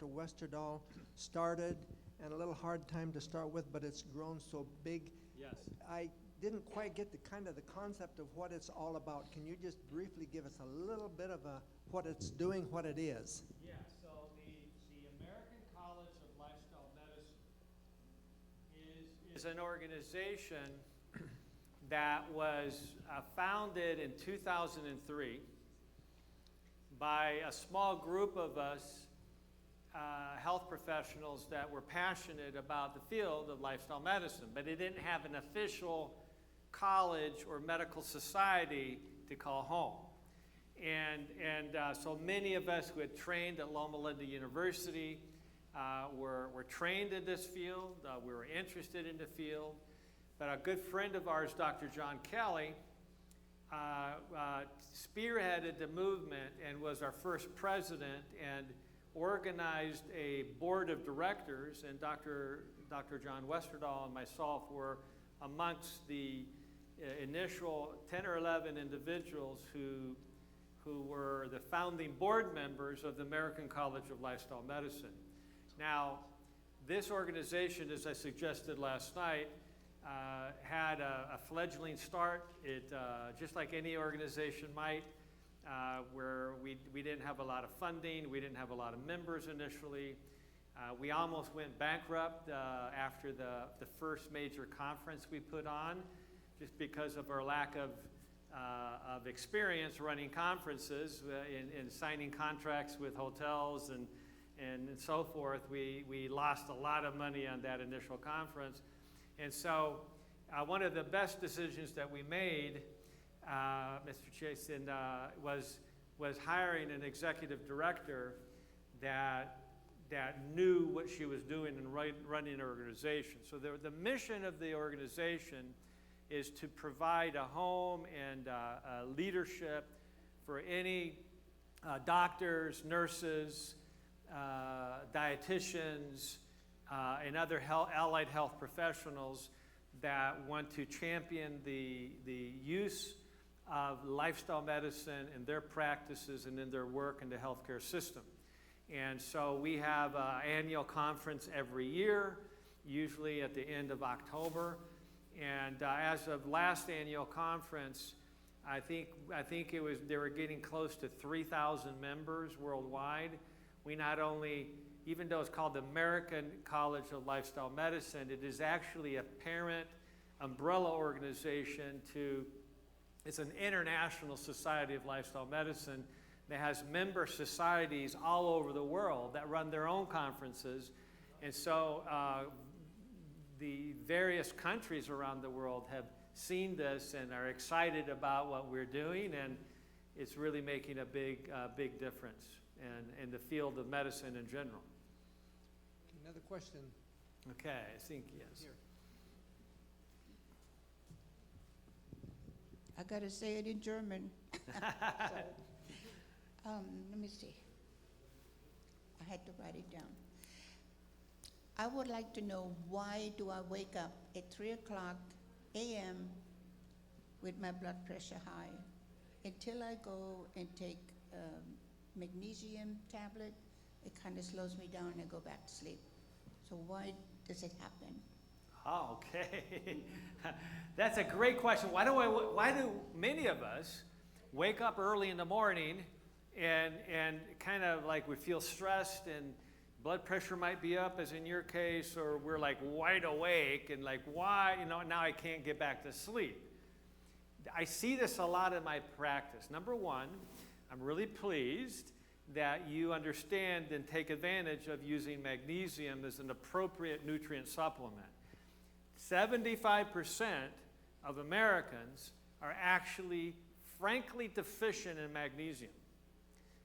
Dr. Westerdahl started, and a little hard time to start with, but it's grown so big. Yes. I didn't quite get the concept of what it's all about. Can you just briefly give us a little bit of what it's doing, what it is? Yeah, so the American College of Lifestyle Medicine is an organization that was founded in 2003 by a small group of us health professionals that were passionate about the field of lifestyle medicine, but it didn't have an official college or medical society to call home. And so many of us who had trained at Loma Linda University were trained in this field. We were interested in the field. But a good friend of ours, Dr. John Kelly, spearheaded the movement and was our first president and organized a board of directors, and Dr. John Westerdahl and myself were amongst the initial 10 or 11 individuals who were the founding board members of the American College of Lifestyle Medicine. Now, this organization, as I suggested last night, had a fledgling start. It, just like any organization might, where we didn't have a lot of funding, we didn't have a lot of members initially. We almost went bankrupt after the first major conference we put on, just because of our lack of experience running conferences in signing contracts with hotels and so forth. We lost a lot of money on that initial conference. And so one of the best decisions that we made, Mr. Chasen, was hiring an executive director that knew what she was doing in running an organization. So the mission of the organization is to provide a home and leadership for any doctors, nurses, dietitians, and other allied health professionals that want to champion the use of lifestyle medicine in their practices and in their work in the healthcare system. And so we have an annual conference every year, usually at the end of October. And as of last annual conference, I think they were getting close to 3,000 members worldwide. We not only, even though it's called the American College of Lifestyle Medicine, it is actually a parent umbrella organization it's an international society of lifestyle medicine that has member societies all over the world that run their own conferences. And so the various countries around the world have seen this and are excited about what we're doing, and it's really making a big difference in the field of medicine in general. Another question. Okay, I think yes. Here. I gotta say it in German. Let me see. I had to write it down. I would like to know, why do I wake up at 3 o'clock a.m. with my blood pressure high? Until I go and take magnesium tablet, it kind of slows me down and I go back to sleep. So why does it happen? Oh, okay. That's a great question. Why do many of us wake up early in the morning and kind of like we feel stressed and blood pressure might be up, as in your case, or we're like wide awake and like, why, now I can't get back to sleep. I see this a lot in my practice. Number one, I'm really pleased that you understand and take advantage of using magnesium as an appropriate nutrient supplement. 75% of Americans are actually frankly deficient in magnesium.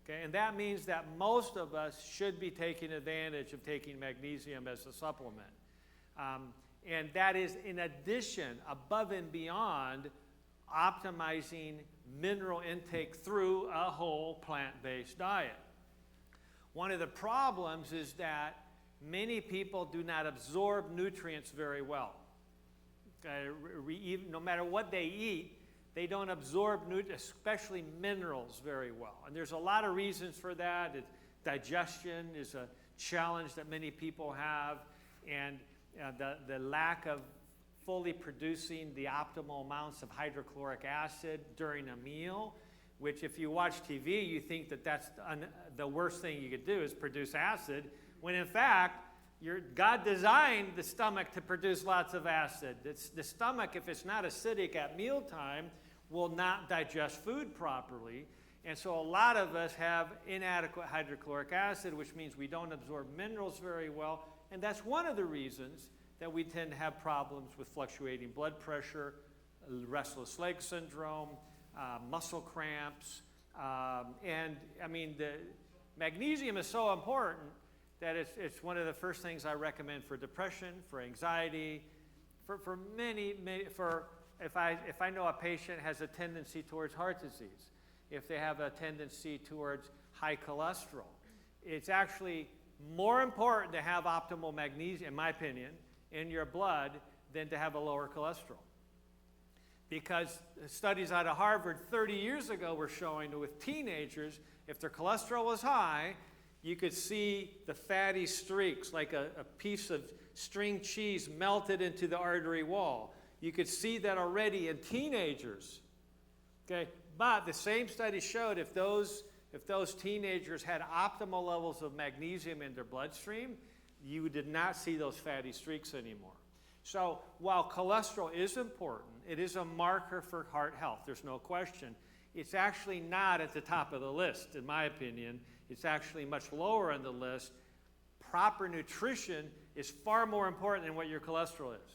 Okay, and that means that most of us should be taking advantage of taking magnesium as a supplement. And that is in addition, above and beyond, optimizing mineral intake through a whole plant-based diet. One of the problems is that many people do not absorb nutrients very well. No matter what they eat, they don't absorb nutrients, especially minerals, very well. And there's a lot of reasons for that. Digestion is a challenge that many people have, and the lack of fully producing the optimal amounts of hydrochloric acid during a meal, which if you watch TV, you think that that's the worst thing you could do is produce acid, when in fact, God designed the stomach to produce lots of acid. The stomach, if it's not acidic at mealtime, will not digest food properly. And so a lot of us have inadequate hydrochloric acid, which means we don't absorb minerals very well. And that's one of the reasons that we tend to have problems with fluctuating blood pressure, restless leg syndrome, muscle cramps. And I mean, the magnesium is so important that it's one of the first things I recommend for depression, for anxiety, for many, if I know a patient has a tendency towards heart disease, if they have a tendency towards high cholesterol, it's actually more important to have optimal magnesium, in my opinion, in your blood than to have a lower cholesterol. Because studies out of Harvard 30 years ago were showing that with teenagers, if their cholesterol was high, you could see the fatty streaks, like a piece of string cheese melted into the artery wall. You could see that already in teenagers. Okay, but the same study showed if those teenagers had optimal levels of magnesium in their bloodstream, you did not see those fatty streaks anymore. So while cholesterol is important, it is a marker for heart health, there's no question. It's actually not at the top of the list, in my opinion. It's actually much lower on the list. Proper nutrition is far more important than what your cholesterol is.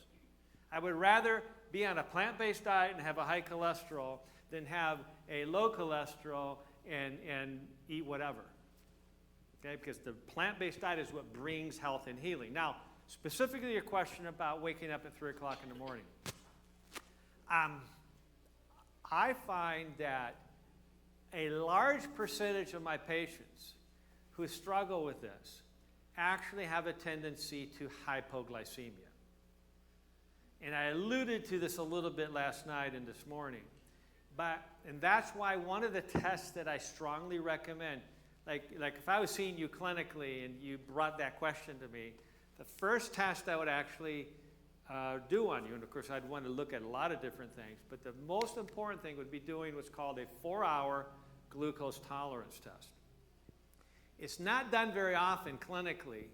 I would rather be on a plant-based diet and have a high cholesterol than have a low cholesterol and eat whatever. Okay, because the plant-based diet is what brings health and healing. Now, specifically your question about waking up at 3 o'clock in the morning. I find that a large percentage of my patients who struggle with this actually have a tendency to hypoglycemia. And I alluded to this a little bit last night and this morning. And that's why one of the tests that I strongly recommend, like if I was seeing you clinically and you brought that question to me, the first test I would actually do on you, and of course I'd want to look at a lot of different things, but the most important thing would be doing what's called a 4-hour glucose tolerance test. It's not done very often clinically,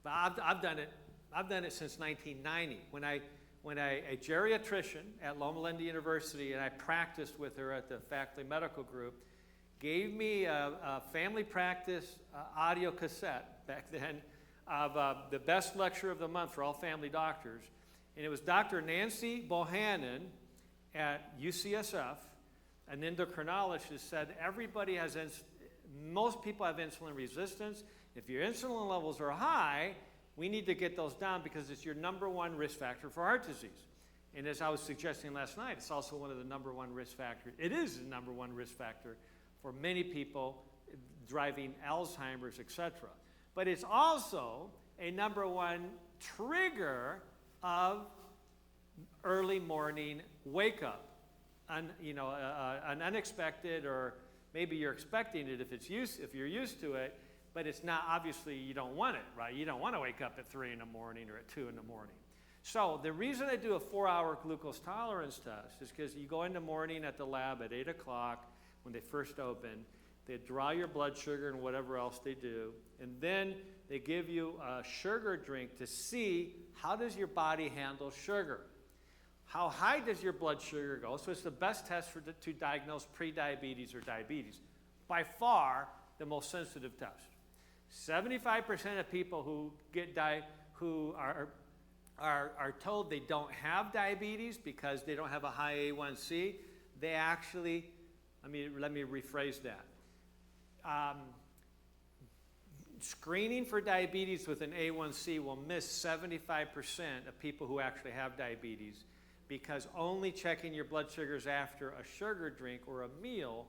but I've done it since 1990 when a geriatrician at Loma Linda University, and I practiced with her at the faculty medical group, gave me a family practice audio cassette back then of the best lecture of the month for all family doctors. And it was Dr. Nancy Bohannon at UCSF, an endocrinologist, said most people have insulin resistance. If your insulin levels are high, we need to get those down because it's your #1 risk factor for heart disease. And as I was suggesting last night, it's also one of the #1 risk factors. It is the #1 risk factor for many people driving Alzheimer's, etc. But it's also a #1 trigger of early morning wake up. An unexpected, or maybe you're expecting it if you're used to it, but it's not, obviously you don't want it, right? You don't want to wake up at 3 in the morning or at 2 in the morning. So the reason I do a 4-hour glucose tolerance test is because you go in the morning at the lab at 8 o'clock when they first open, they draw your blood sugar and whatever else they do, and then they give you a sugar drink to see how does your body handle sugar. How high does your blood sugar go? So it's the best test to diagnose prediabetes or diabetes. By far, the most sensitive test. 75% of people who are told they don't have diabetes because they don't have a high A1C, they actually, let me rephrase that. Screening for diabetes with an A1C will miss 75% of people who actually have diabetes, because only checking your blood sugars after a sugar drink or a meal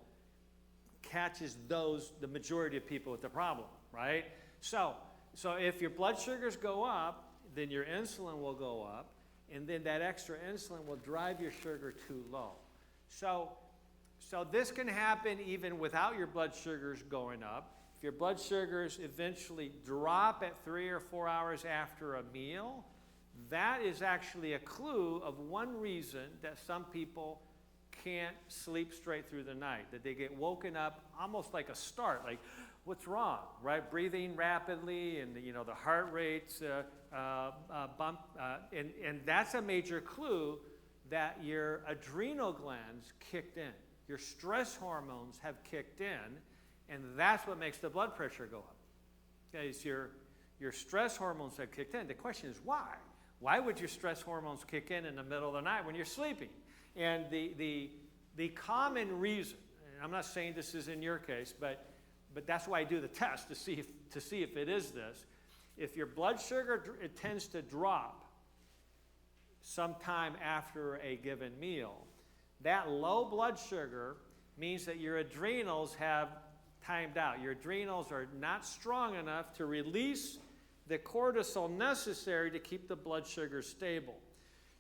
catches the majority of people with the problem, right? So if your blood sugars go up, then your insulin will go up, and then that extra insulin will drive your sugar too low. So this can happen even without your blood sugars going up. if your blood sugars eventually drop at 3 or 4 hours after a meal, that is actually a clue of one reason that some people can't sleep straight through the night, that they get woken up almost like a start, like, what's wrong, right? Breathing rapidly, and the heart rates bump, and that's a major clue that your adrenal glands kicked in. Your stress hormones have kicked in, and that's what makes the blood pressure go up. Okay, so your stress hormones have kicked in. The question is why? Why would your stress hormones kick in the middle of the night when you're sleeping? And the common reason, and I'm not saying this is in your case, but that's why I do the test to see if it is this. If your blood sugar it tends to drop sometime after a given meal, that low blood sugar means that your adrenals have timed out. Your adrenals are not strong enough to release the cortisol necessary to keep the blood sugar stable.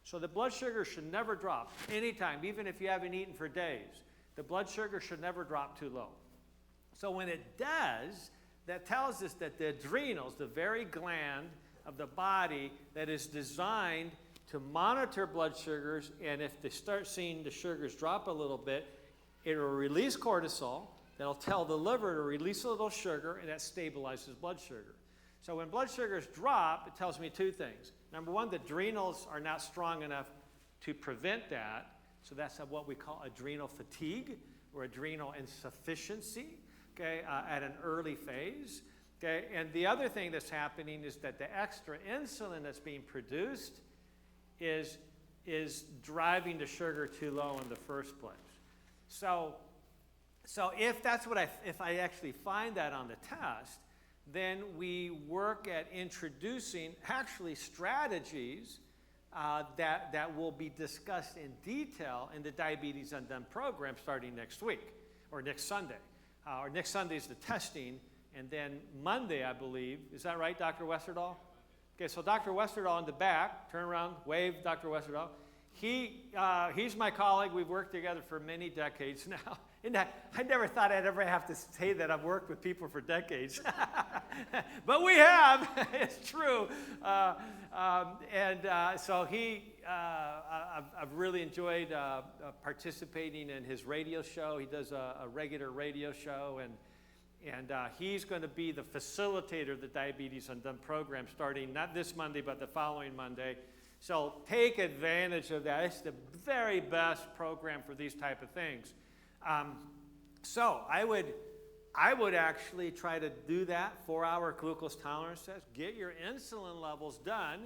So the blood sugar should never drop anytime, even if you haven't eaten for days. The blood sugar should never drop too low. So when it does, that tells us that the adrenals, the very gland of the body that is designed to monitor blood sugars, and if they start seeing the sugars drop a little bit, it will release cortisol. That'll tell the liver to release a little sugar, and that stabilizes blood sugar. So when blood sugars drop, it tells me two things. Number one, the adrenals are not strong enough to prevent that. So that's what we call adrenal fatigue or adrenal insufficiency, okay, at an early phase. Okay? And the other thing that's happening is that the extra insulin that's being produced is driving the sugar too low in the first place. So if I actually find that on the test, then we work at introducing actually strategies that will be discussed in detail in the Diabetes Undone program starting next week or next Sunday. Or next Sunday is the testing, and then Monday, I believe. Is that right, Dr. Westerdahl? Okay, so Dr. Westerdahl in the back, turn around, wave, Dr. Westerdahl. He's my colleague. We've worked together for many decades now. And I never thought I'd ever have to say that I've worked with people for decades. But we have. It's true. So I've really enjoyed participating in his radio show. He does a regular radio show, and he's going to be the facilitator of the Diabetes Undone program starting not this Monday, but the following Monday. So take advantage of that. It's the very best program for these type of things. So I would actually try to do that 4-hour glucose tolerance test. Get your insulin levels done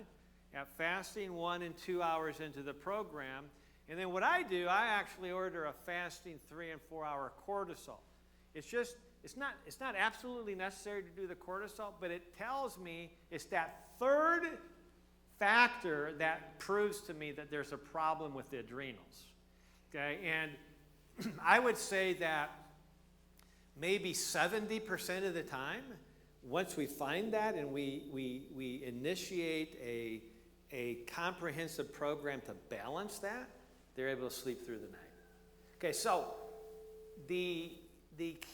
at fasting 1 and 2 hours into the program. And then what I do, I actually order a fasting 3 and 4 hour cortisol. It's not absolutely necessary to do the cortisol, but it tells me it's that third factor that proves to me that there's a problem with the adrenals. Okay, and I would say that maybe 70% of the time, once we find that and we initiate a comprehensive program to balance that, they're able to sleep through the night. Okay, so the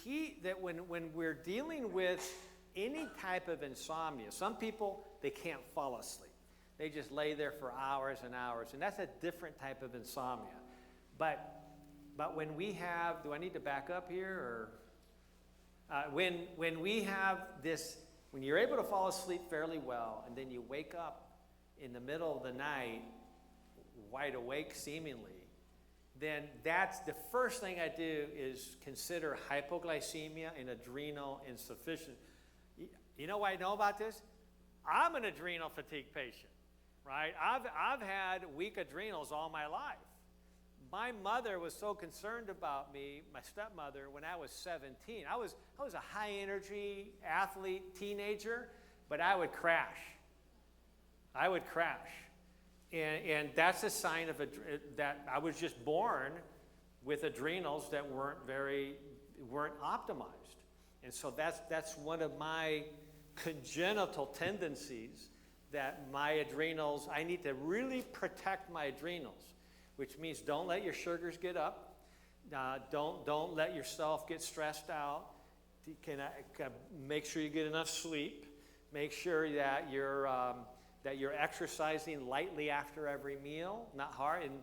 key that when we're dealing with any type of insomnia, some people, they can't fall asleep. They just lay there for hours and hours, and that's a different type of insomnia. But when we have, do I need to back up here? Or when we have this, when you're able to fall asleep fairly well, and then you wake up in the middle of the night, wide awake seemingly, then that's the first thing I do is consider hypoglycemia and adrenal insufficiency. You know why I know about this? I'm an adrenal fatigue patient, right? I've had weak adrenals all my life. My mother was so concerned about me, my stepmother, when I was 17. I was a high-energy athlete, teenager, but I would crash. And that's a sign of that I was just born with adrenals that weren't optimized. And so that's one of my congenital tendencies, that my adrenals, I need to really protect my adrenals, which means don't let your sugars get up. Don't let yourself get stressed out. make sure you get enough sleep. Make sure that you're exercising lightly after every meal, not hard. And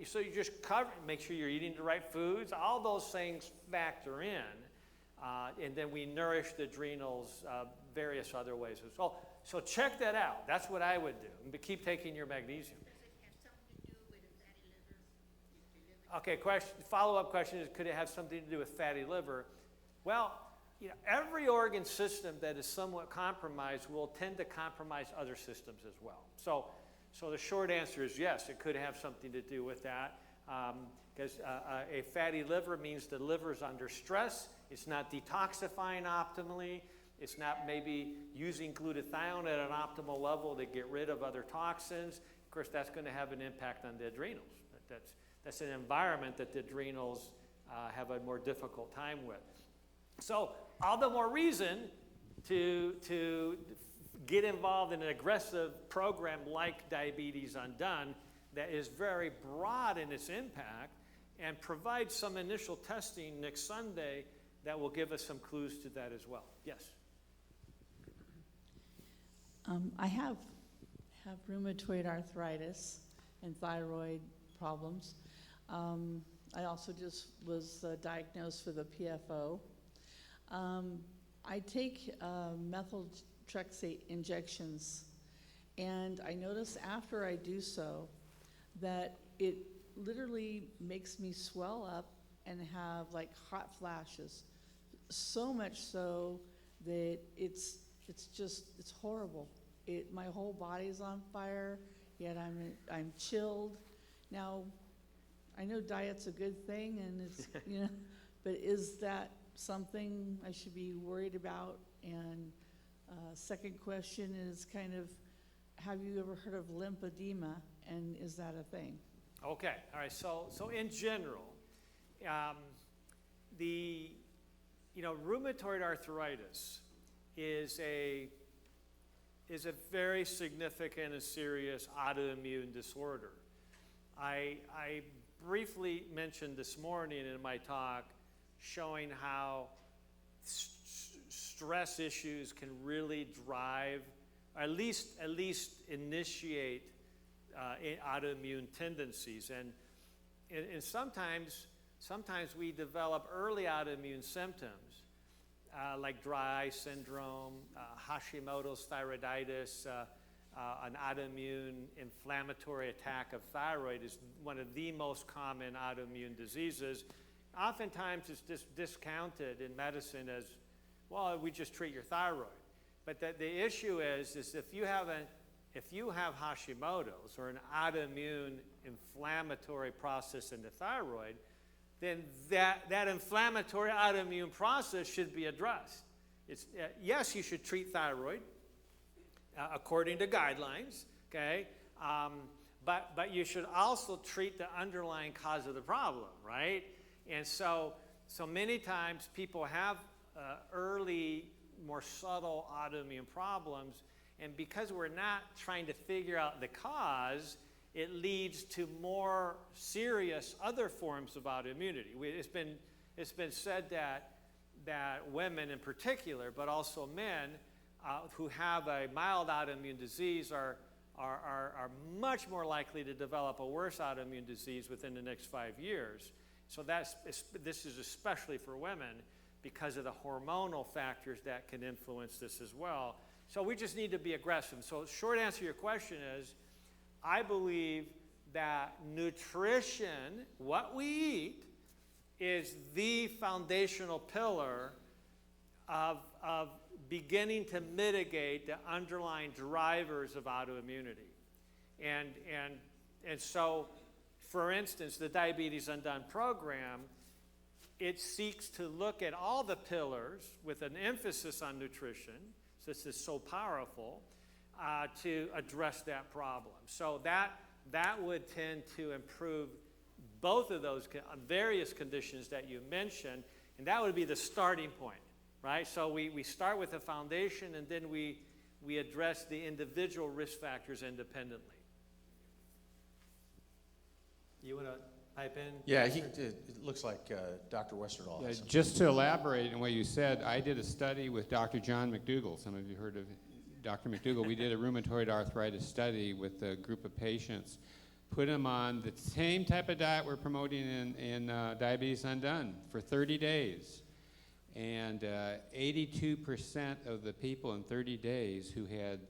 so you just cover. Make sure you're eating the right foods. All those things factor in, and then we nourish the adrenals various other ways. So check that out. That's what I would do. But keep taking your magnesium. Does it have something to do with a fatty liver? Okay, follow-up question is, could it have something to do with fatty liver? Well, every organ system that is somewhat compromised will tend to compromise other systems as well. So the short answer is yes, it could have something to do with that. Because a fatty liver means the liver is under stress. It's not detoxifying optimally. It's not maybe using glutathione at an optimal level to get rid of other toxins. Of course, that's going to have an impact on the adrenals. That's an environment that the adrenals have a more difficult time with. So all the more reason to get involved in an aggressive program like Diabetes Undone that is very broad in its impact and provide some initial testing next Sunday that will give us some clues to that as well. Yes? I have rheumatoid arthritis and thyroid problems. I also just was diagnosed with a PFO. I take methotrexate injections, and I notice after I do so that it literally makes me swell up and have like hot flashes, so much so that it's horrible. My whole body's on fire, yet I'm chilled. Now, I know diet's a good thing, and it's but is that something I should be worried about? And second question is kind of, have you ever heard of lymphedema, and is that a thing? Okay, all right. So in general, rheumatoid arthritis is a very significant and serious autoimmune disorder. I briefly mentioned this morning in my talk showing how stress issues can really drive, or at least initiate autoimmune tendencies, and sometimes we develop early autoimmune symptoms like dry eye syndrome, Hashimoto's thyroiditis. An autoimmune inflammatory attack of thyroid is one of the most common autoimmune diseases. Oftentimes it's discounted in medicine as, well, we just treat your thyroid. But the issue is if you have Hashimoto's or an autoimmune inflammatory process in the thyroid, then that inflammatory autoimmune process should be addressed. Yes, you should treat thyroid according to guidelines, okay? But you should also treat the underlying cause of the problem, right? And so many times people have early, more subtle autoimmune problems, and because we're not trying to figure out the cause, it leads to more serious other forms of autoimmunity. It's been said that women in particular, but also men who have a mild autoimmune disease are much more likely to develop a worse autoimmune disease within the next 5 years. So this is especially for women because of the hormonal factors that can influence this as well. So we just need to be aggressive. So short answer to your question is, I believe that nutrition, what we eat, is the foundational pillar of beginning to mitigate the underlying drivers of autoimmunity. And so, for instance, the Diabetes Undone program, it seeks to look at all the pillars with an emphasis on nutrition. So this is so powerful to address that problem. So that would tend to improve both of those various conditions that you mentioned, and that would be the starting point, right? So we start with a foundation, and then we address the individual risk factors independently. You want to pipe in? Yeah, it looks like Dr. Westerdahl has some. Just to elaborate on what you said, I did a study with Dr. John McDougall. Some of you heard of Dr. McDougall. We did a rheumatoid arthritis study with a group of patients, put them on the same type of diet we're promoting in Diabetes Undone for 30 days. And 82% of the people in 30 days who had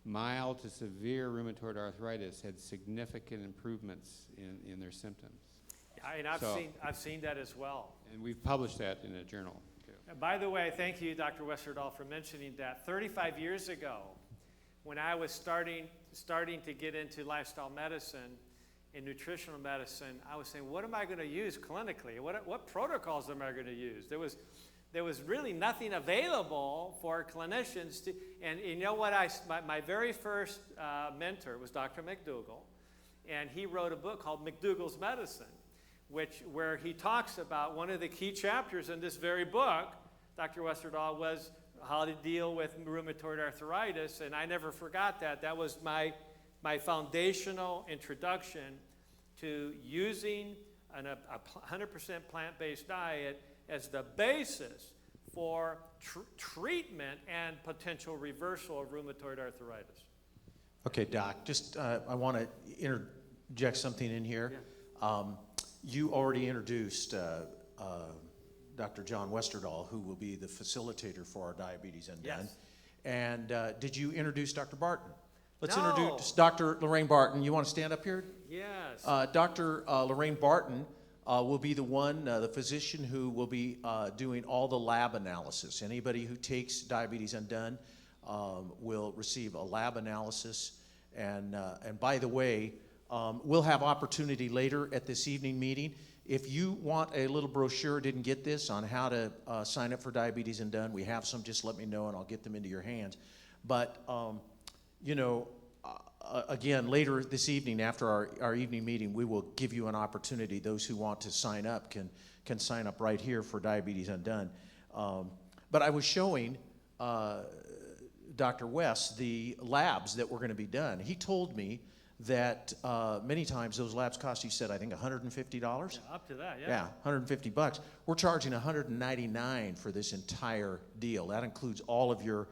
mild to severe rheumatoid arthritis had significant improvements in their symptoms. And I've seen that as well. And we've published that in a journal, too. By the way, thank you, Dr. Westerdahl, for mentioning that. 35 years ago, when I was starting to get into lifestyle medicine and nutritional medicine, I was saying, what am I going to use clinically? What protocols am I going to use? There was really nothing available for clinicians to, and you know what, my very first mentor was Dr. McDougall, and he wrote a book called McDougall's Medicine, where he talks about one of the key chapters in this very book, Dr. Westerdahl, was how to deal with rheumatoid arthritis, and I never forgot that. That was my foundational introduction to using a 100% plant-based diet as the basis for treatment and potential reversal of rheumatoid arthritis. Okay, Doc, just I want to interject something in here. Yeah. You already introduced Dr. John Westerdahl, who will be the facilitator for our Diabetes Undone. Yes. And did you introduce Dr. Barton? Let's No. introduce Dr. Lorraine Barton. You want to stand up here? Yes. Dr. Lorraine Barton will be the one, the physician who will be doing all the lab analysis. Anybody who takes Diabetes Undone will receive a lab analysis. And by the way, we'll have opportunity later at this evening meeting. If you want a little brochure, didn't get this, on how to sign up for Diabetes Undone, we have some, just let me know and I'll get them into your hands. But, you know, again, later this evening after our evening meeting, we will give you an opportunity. Those who want to sign up can sign up right here for Diabetes Undone. But I was showing Dr. West the labs that were going to be done. He told me that many times those labs cost, you said, I think $150? Yeah, up to that, yeah. Yeah, $150. We're charging $199 for this entire deal. That includes all of your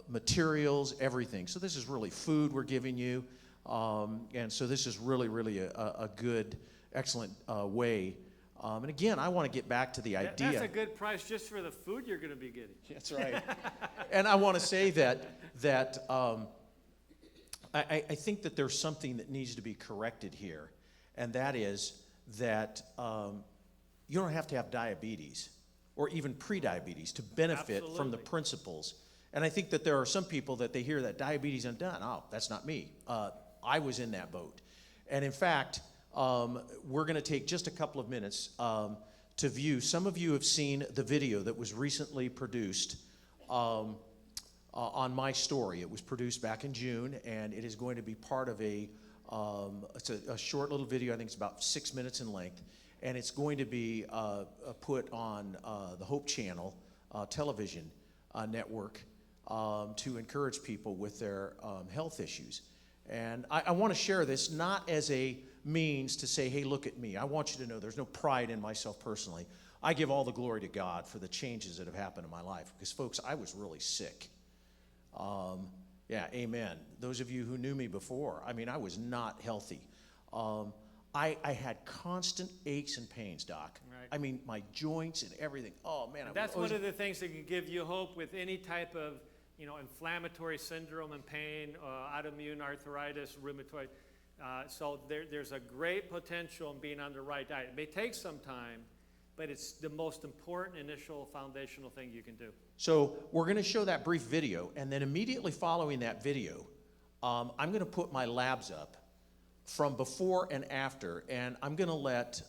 materials, everything. So this is really food we're giving you. And so this is really, really a good, excellent way. And again, I want to get back to the idea. That's a good price just for the food you're going to be getting. That's right. And I want to say that I think that there's something that needs to be corrected here, and that is that you don't have to have diabetes or even prediabetes to benefit from the Absolutely. principles. And I think that there are some people that they hear that Diabetes Undone, oh, that's not me. I was in that boat. And in fact, we're going to take just a couple of minutes to view. Some of you have seen the video that was recently produced on my story. It was produced back in June, and it is going to be part of it's a short little video. I think it's about 6 minutes in length, and it's going to be put on the Hope Channel television network to encourage people with their health issues. And I want to share this not as a means to say, hey, look at me. I want you to know there's no pride in myself personally. I give all the glory to God for the changes that have happened in my life, because, folks, I was really sick. Yeah, amen. Those of you who knew me before, I mean, I was not healthy. I had constant aches and pains, Doc. Right. I mean, my joints and everything. Oh, man. That's one of the things that can give you hope with any type of, inflammatory syndrome and pain, autoimmune arthritis, rheumatoid. So there's a great potential in being on the right diet. It may take some time, but it's the most important initial foundational thing you can do. So we're going to show that brief video, and then immediately following that video, I'm going to put my labs up from before and after, and I'm going to let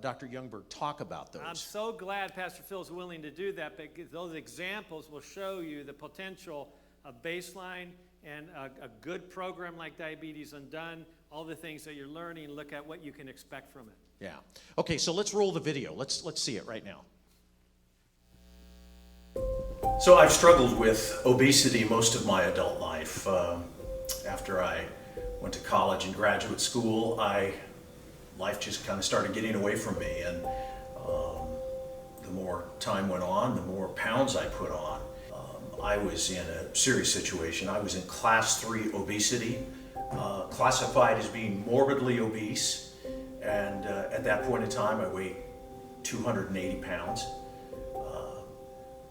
Dr. Youngberg talk about those. I'm so glad Pastor Phil's willing to do that, because those examples will show you the potential of baseline and a good program like Diabetes Undone, all the things that you're learning, look at what you can expect from it. Yeah. Okay, so let's roll the video. Let's see it right now. So I've struggled with obesity most of my adult life. After I went to college and graduate school, I life just kind of started getting away from me, and the more time went on, the more pounds I put on. I was in a serious situation. I was in class 3 obesity, classified as being morbidly obese, and at that point in time I weighed 280 pounds.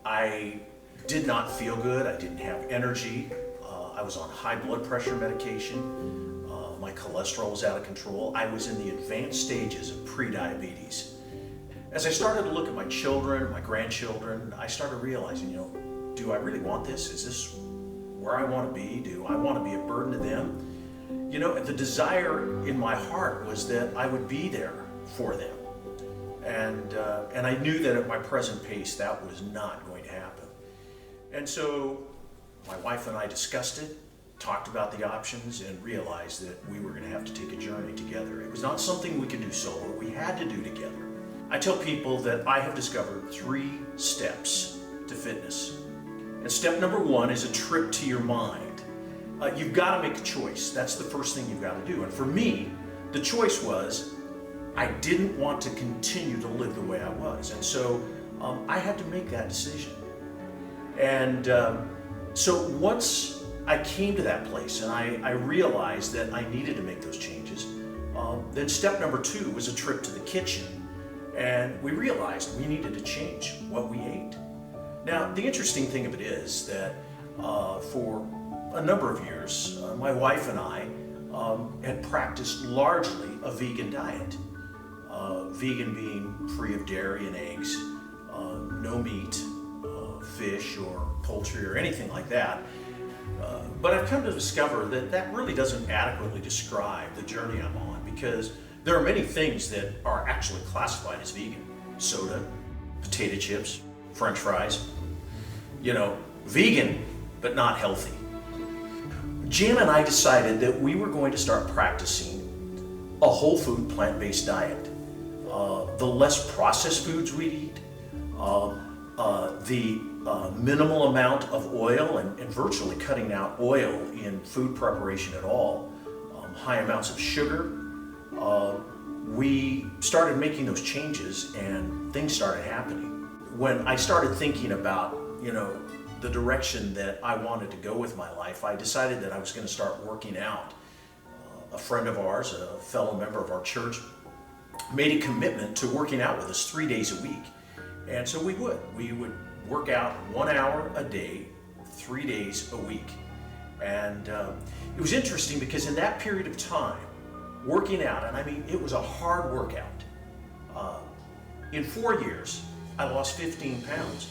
I did not feel good. I didn't have energy. I was on high blood pressure medication. My cholesterol was out of control. I was in the advanced stages of prediabetes. As I started to look at my children, my grandchildren, I started realizing, do I really want this? Is this where I want to be? Do I want to be a burden to them? The desire in my heart was that I would be there for them. And I knew that at my present pace, that was not going to happen. And so my wife and I discussed it, talked about the options, and realized that we were going to have to take a journey together. It was not something we could do solo. We had to do together. I tell people that I have discovered 3 steps to fitness. And step number 1 is a trip to your mind. You've got to make a choice. That's the first thing you've got to do. And for me, the choice was I didn't want to continue to live the way I was. And so I had to make that decision. And so once I came to that place and I realized that I needed to make those changes, then step number 2 was a trip to the kitchen. And we realized we needed to change what we ate. Now, the interesting thing of it is that for a number of years, my wife and I had practiced largely a vegan diet. Vegan being free of dairy and eggs, no meat, fish or poultry or anything like that. But I've come to discover that that really doesn't adequately describe the journey I'm on, because there are many things that are actually classified as vegan. Soda, potato chips, French fries. Vegan, but not healthy. Jan and I decided that we were going to start practicing a whole food, plant-based diet. The less processed foods we'd eat, the minimal amount of oil, and virtually cutting out oil in food preparation at all, high amounts of sugar. We started making those changes and things started happening. When I started thinking about, the direction that I wanted to go with my life, I decided that I was going to start working out. A friend of ours, a fellow member of our church, made a commitment to working out with us 3 days a week. And so we would work out 1 hour a day, 3 days a week. And it was interesting because in that period of time, working out, and I mean, it was a hard workout. In 4 years, I lost 15 pounds.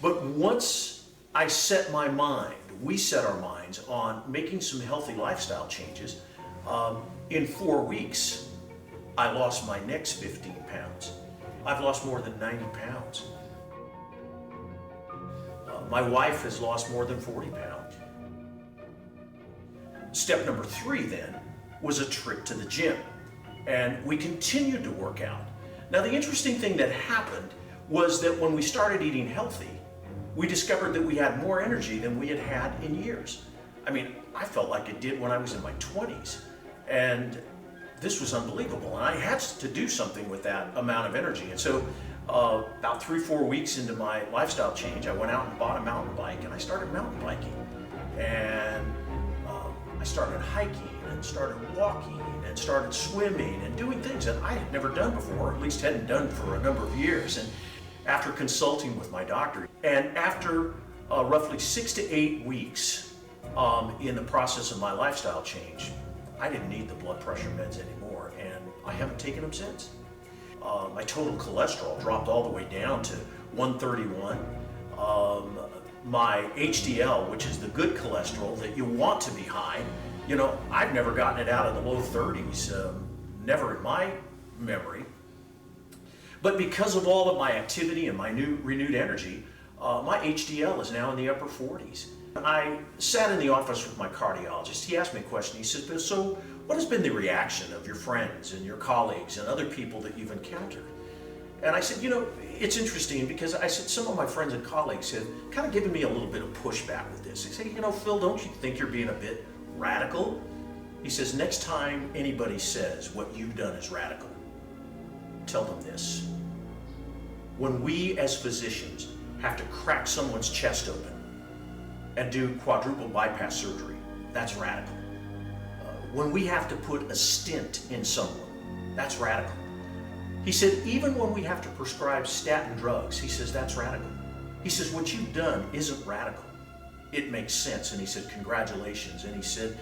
But once I set my mind, we set our minds on making some healthy lifestyle changes, in 4 weeks, I lost my next 15 pounds. I've lost more than 90 pounds. My wife has lost more than 40 pounds. Step number 3 then was a trip to the gym, and we continued to work out. Now, the interesting thing that happened was that when we started eating healthy, we discovered that we had more energy than we had had in years. I mean, I felt like it did when I was in my 20s, and this was unbelievable. And I had to do something with that amount of energy. And so about 3-4 weeks into my lifestyle change, I went out and bought a mountain bike, and I started mountain biking. And I started hiking and started walking and started swimming and doing things that I had never done before, or at least hadn't done for a number of years. And after consulting with my doctor, and after roughly 6 to 8 weeks in the process of my lifestyle change, I didn't need the blood pressure meds anymore, and I haven't taken them since. My total cholesterol dropped all the way down to 131. My HDL, which is the good cholesterol that you want to be high, I've never gotten it out of the low 30s, never in my memory. But because of all of my activity and my new renewed energy, my HDL is now in the upper 40s. I sat in the office with my cardiologist. He asked me a question. He said, so what has been the reaction of your friends and your colleagues and other people that you've encountered? And I said, it's interesting because I said some of my friends and colleagues have kind of given me a little bit of pushback with this. They say, Phil, don't you think you're being a bit radical? He says, next time anybody says what you've done is radical, tell them this. When we as physicians have to crack someone's chest open and do quadruple bypass surgery, that's radical. When we have to put a stent in someone, that's radical. He said, even when we have to prescribe statin drugs, he says, that's radical. He says, what you've done isn't radical. It makes sense. And he said, congratulations. And he said,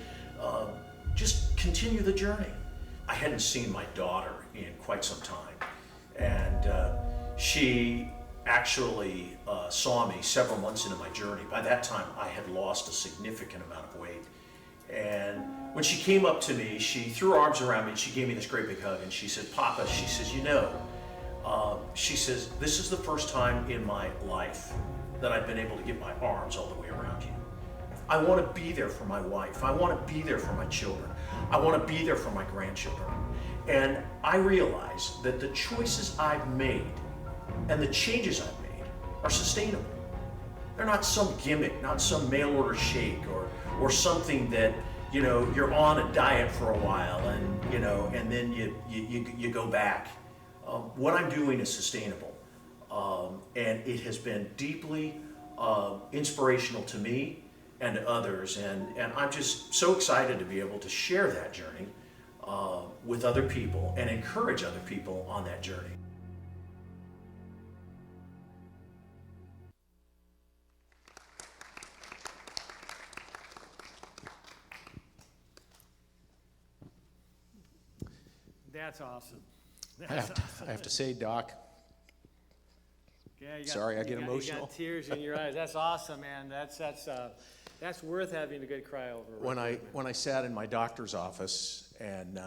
just continue the journey. I hadn't seen my daughter in quite some time. And she actually saw me several months into my journey. By that time, I had lost a significant amount of weight. And when she came up to me, she threw her arms around me and she gave me this great big hug. And she said, Papa, she says, you know, she says, this is the first time in my life that I've been able to get my arms all the way around you. I want to be there for my wife. I want to be there for my children. I want to be there for my grandchildren. And I realize that the choices I've made and the changes I've made are sustainable. They're not some gimmick, not some mail order shake or something that, you know, you're on a diet for a while and, you know, and then you go back. What I'm doing is sustainable. And it has been deeply inspirational to me and to others. And I'm just so excited to be able to share that journey with other people and encourage other people on that journey. That's awesome. I have to say, Doc, Yeah, Sorry, I get emotional. You got tears in your eyes. That's awesome, man. That's worth having a good cry over. when I sat in my doctor's office and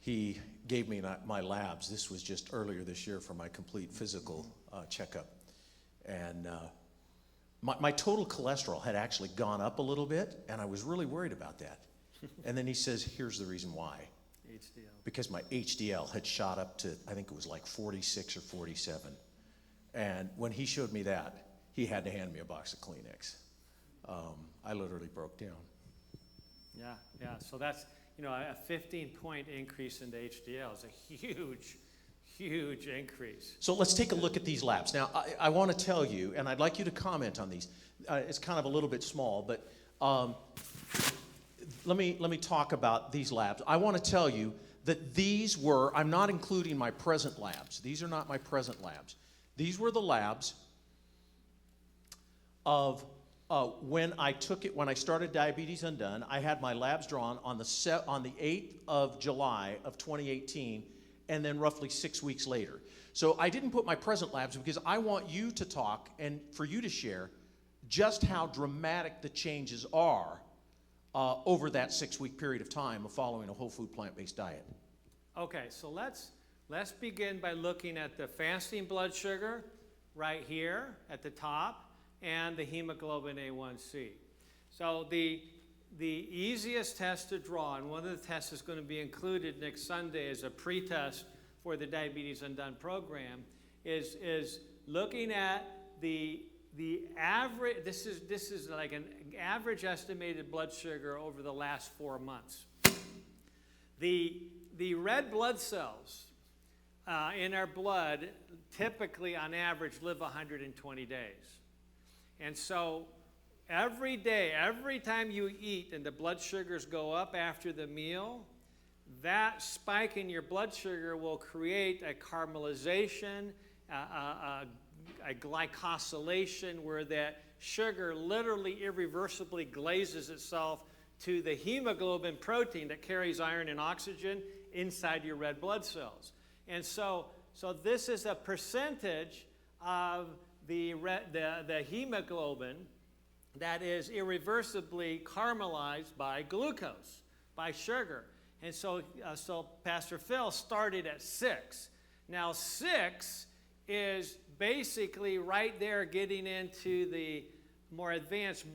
he gave me my labs, this was just earlier this year for my complete physical checkup, and my total cholesterol had actually gone up a little bit, and I was really worried about that. And then he says, here's the reason why. HDL. Because my HDL had shot up to, I think it was like 46 or 47. And when he showed me that, he had to hand me a box of Kleenex. I literally broke down. Yeah. So that's, a 15-point increase in the HDL is a huge increase. So let's take a look at these labs. Now, I want to tell you, and I'd like you to comment on these. It's kind of a little bit small, but let me talk about these labs. I want to tell you that these were, I'm not including my present labs. These are not my present labs. These were the labs of when I started Diabetes Undone. I had my labs drawn on the 8th of July of 2018, and then roughly 6 weeks later. So I didn't put my present labs because I want you to talk and for you to share just how dramatic the changes are over that 6-week period of time of following a whole food plant-based diet. Okay, so let's begin by looking at the fasting blood sugar right here at the top and the hemoglobin A1C. So the easiest test to draw, and one of the tests is going to be included next Sunday as a pre-test for the Diabetes Undone program, is looking at the average. This is like an average estimated blood sugar over the last 4 months. The red blood cells in our blood typically on average live 120 days. And so every day, every time you eat and the blood sugars go up after the meal, that spike in your blood sugar will create a caramelization, a glycosylation, where that sugar literally irreversibly glazes itself to the hemoglobin protein that carries iron and oxygen inside your red blood cells. And so this is a percentage of the hemoglobin that is irreversibly caramelized by glucose, by sugar. And so Pastor Phil started at 6. Now 6 is basically right there getting into the more advanced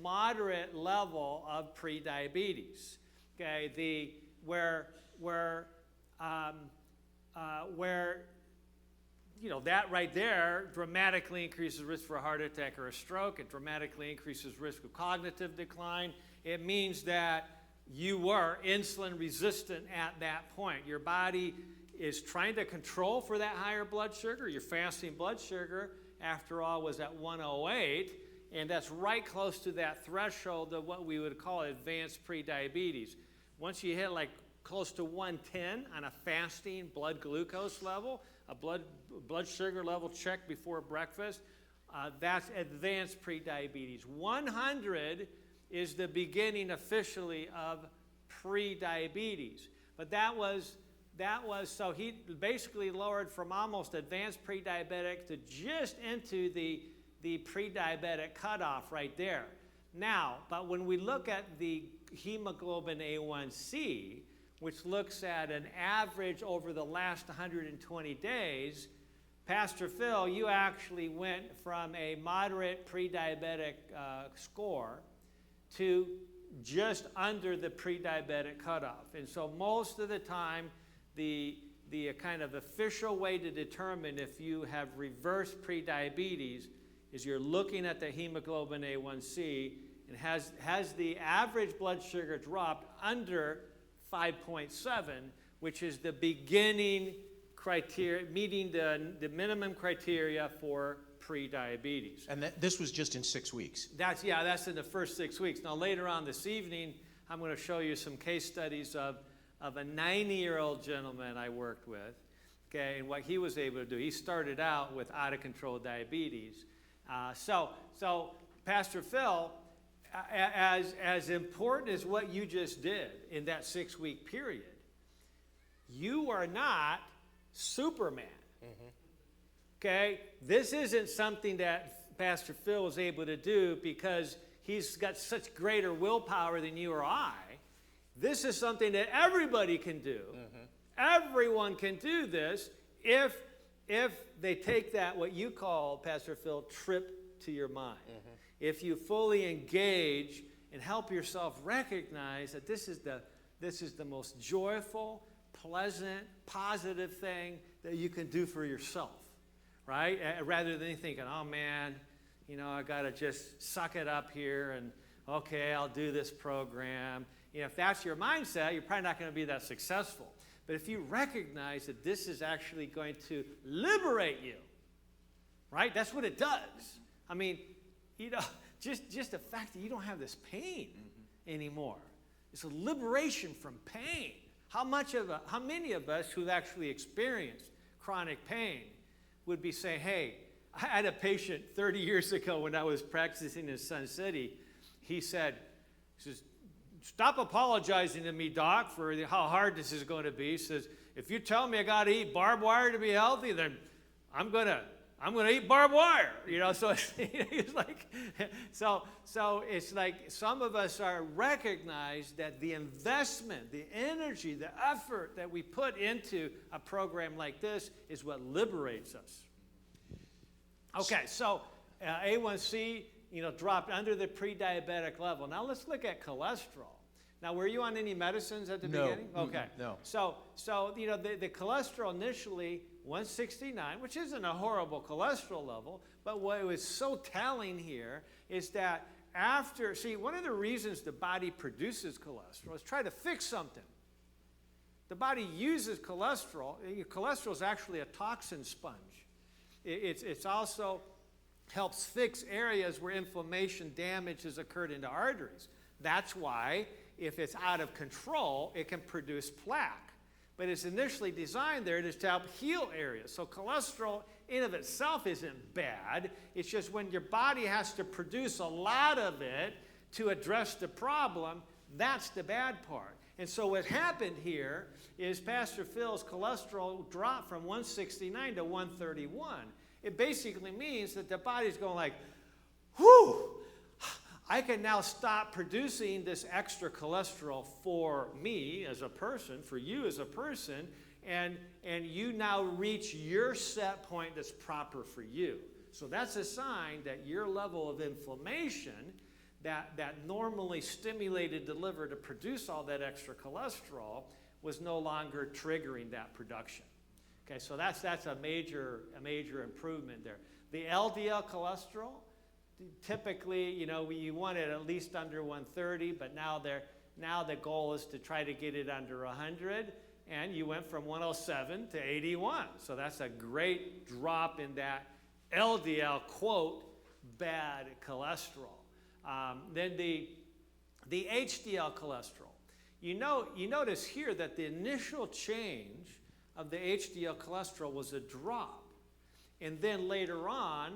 that right there dramatically increases risk for a heart attack or a stroke. It dramatically increases risk of cognitive decline. It means that you were insulin resistant at that point. Your body is trying to control for that higher blood sugar. Your fasting blood sugar, after all, was at 108, and that's right close to that threshold of what we would call advanced prediabetes. Once you hit like close to 110 on a fasting blood glucose level, a blood sugar level check before breakfast, that's advanced prediabetes. 100 is the beginning officially of prediabetes. But that was, so he basically lowered from almost advanced prediabetic to just into the pre-diabetic cutoff right there. Now, but when we look at the hemoglobin A1C, which looks at an average over the last 120 days, Pastor Phil, you actually went from a moderate pre-diabetic score to just under the pre-diabetic cutoff. And so most of the time, the kind of official way to determine if you have reverse prediabetes is you're looking at the hemoglobin A1C, and has the average blood sugar dropped under 5.7, which is the beginning criteria, meeting the minimum criteria for prediabetes. And this was just in 6 weeks. That's in the first 6 weeks. Now later on this evening, I'm going to show you some case studies of a 90-year-old gentleman I worked with, okay, and what he was able to do. He started out with out-of-control diabetes. So Pastor Phil, as important as what you just did in that 6-week period, you are not Superman. Mm-hmm. Okay? This isn't something that Pastor Phil was able to do because he's got such greater willpower than you or I. This is something that everybody can do. Mm-hmm. Everyone can do this if they take that, what you call, Pastor Phil, trip to your mind. Mm-hmm. If you fully engage and help yourself recognize that this is the most joyful, pleasant, positive thing that you can do for yourself, right? Rather than thinking, oh man, I got to just suck it up here and, okay, I'll do this program. If that's your mindset, you're probably not going to be that successful. But if you recognize that this is actually going to liberate you, right? That's what it does. I mean, just the fact that you don't have this pain anymore. It's a liberation from pain. How many of us who've actually experienced chronic pain would be saying, hey, I had a patient 30 years ago when I was practicing in Sun City. He says, stop apologizing to me, doc, for how hard this is going to be. He says, if you tell me I got to eat barbed wire to be healthy, then I'm gonna eat barbed wire. So it's like, so it's like some of us are recognized that the investment, the energy, the effort that we put into a program like this is what liberates us. Okay, so A1C, dropped under the pre-diabetic level. Now let's look at cholesterol. Now, were you on any medicines at the beginning? Okay. No. So the cholesterol initially, 169, which isn't a horrible cholesterol level, but what was so telling here is that one of the reasons the body produces cholesterol is try to fix something. The body uses cholesterol. Cholesterol is actually a toxin sponge. It's also helps fix areas where inflammation, damage has occurred into arteries. That's why if it's out of control, it can produce plaque. But it's initially designed there to help heal areas. So cholesterol in of itself isn't bad. It's just when your body has to produce a lot of it to address the problem, that's the bad part. And so what happened here is Pastor Phil's cholesterol dropped from 169 to 131. It basically means that the body's going like, whew, I can now stop producing this extra cholesterol for me as a person, for you as a person, and you now reach your set point that's proper for you. So that's a sign that your level of inflammation that normally stimulated the liver to produce all that extra cholesterol was no longer triggering that production. Okay, so that's a major improvement there. The LDL cholesterol, typically, you want it at least under 130, but now Now the goal is to try to get it under 100, and you went from 107 to 81. So that's a great drop in that LDL, quote, bad cholesterol. Then the HDL cholesterol. You notice here that the initial change of the HDL cholesterol was a drop. And then later on,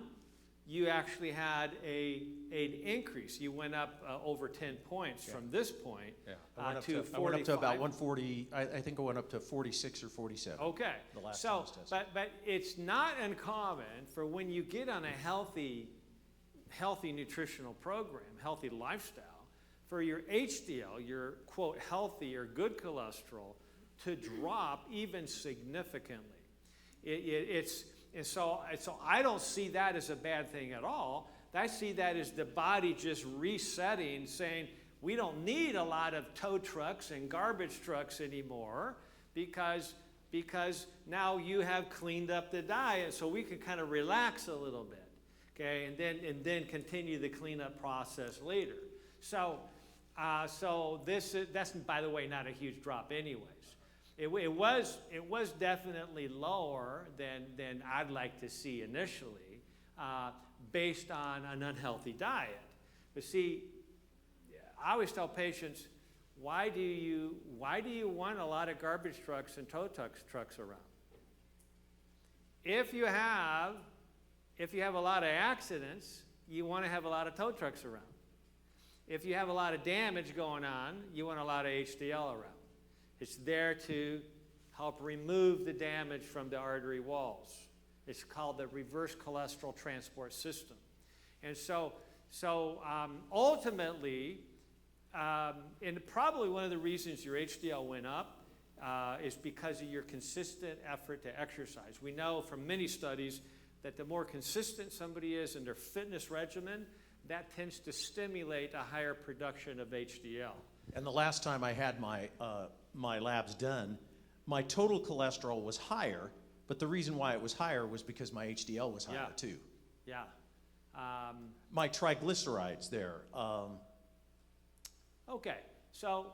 you actually had an increase. You went up over 10 points from this point I went up to to, I went up to 45. about 140, I think I went up to 46 or 47. Okay. The last time I was tested. But it's not uncommon for when you get on a healthy nutritional program, healthy lifestyle, for your HDL, your quote healthy or good cholesterol, to drop even significantly. So I don't see that as a bad thing at all. I see that as the body just resetting, saying we don't need a lot of tow trucks and garbage trucks anymore because now you have cleaned up the diet, so we can kind of relax a little bit, okay, and then continue the cleanup process later. So that's, by the way, not a huge drop anyways. It was definitely lower than I'd like to see initially, based on an unhealthy diet. But see, I always tell patients, why do you want a lot of garbage trucks and tow trucks around? If you have a lot of accidents, you want to have a lot of tow trucks around. If you have a lot of damage going on, you want a lot of HDL around. It's there to help remove the damage from the artery walls. It's called the reverse cholesterol transport system. And so ultimately, and probably one of the reasons your HDL went up is because of your consistent effort to exercise. We know from many studies that the more consistent somebody is in their fitness regimen, that tends to stimulate a higher production of HDL. And the last time I had my labs done, my total cholesterol was higher, but the reason why it was higher was because my HDL was higher too. Yeah. My triglycerides there. Okay, so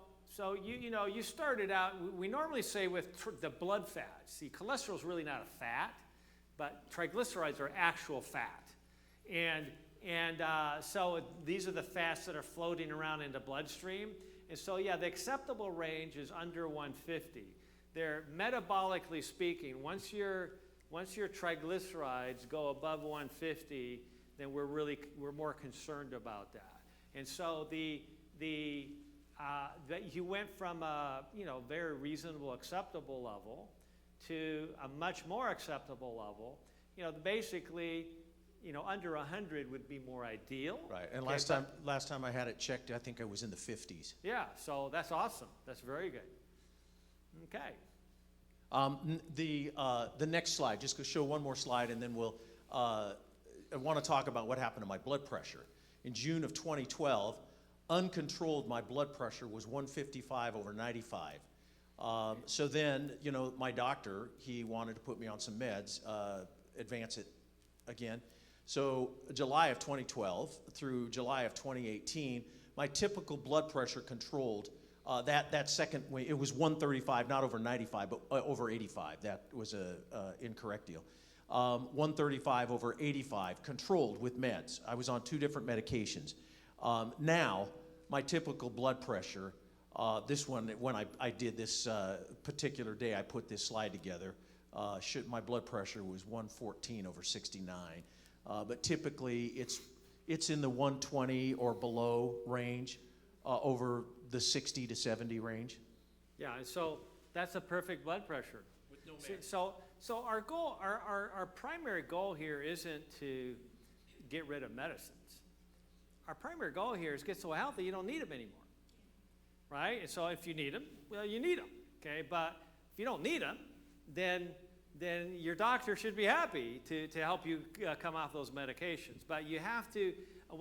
you started out. We normally say with the blood fat. See, cholesterol is really not a fat, but triglycerides are actual fat, and so these are the fats that are floating around in the bloodstream. And so, yeah, the acceptable range is under 150. They're metabolically speaking. Once your triglycerides go above 150, then we're more concerned about that. And so you went from a very reasonable, acceptable level to a much more acceptable level. Basically, under 100 would be more ideal. Right, and Okay, last time I had it checked, I think I was in the 50s. Yeah, so that's awesome. That's very good. Okay. The next slide, just go show one more slide, and then we'll. I want to talk about what happened to my blood pressure. In June of 2012, uncontrolled, my blood pressure was 155 over 95. So then, my doctor, he wanted to put me on some meds, advance it again. So July of 2012 through July of 2018, my typical blood pressure controlled, that second, it was 135, not over 95, but over 85. That was a incorrect deal. 135 over 85, controlled with meds. I was on 2 different medications. Now, my typical blood pressure, this one, when I did this particular day, I put this slide together, my blood pressure was 114 over 69. But typically, it's in the 120 or below range, over the 60 to 70 range. Yeah, and so that's a perfect blood pressure. With no See, so our goal, our primary goal here isn't to get rid of medicines. Our primary goal here is get so healthy you don't need them anymore, right? And so if you need them, well, you need them, okay? But if you don't need them, then your doctor should be happy to help you come off those medications. But you have to,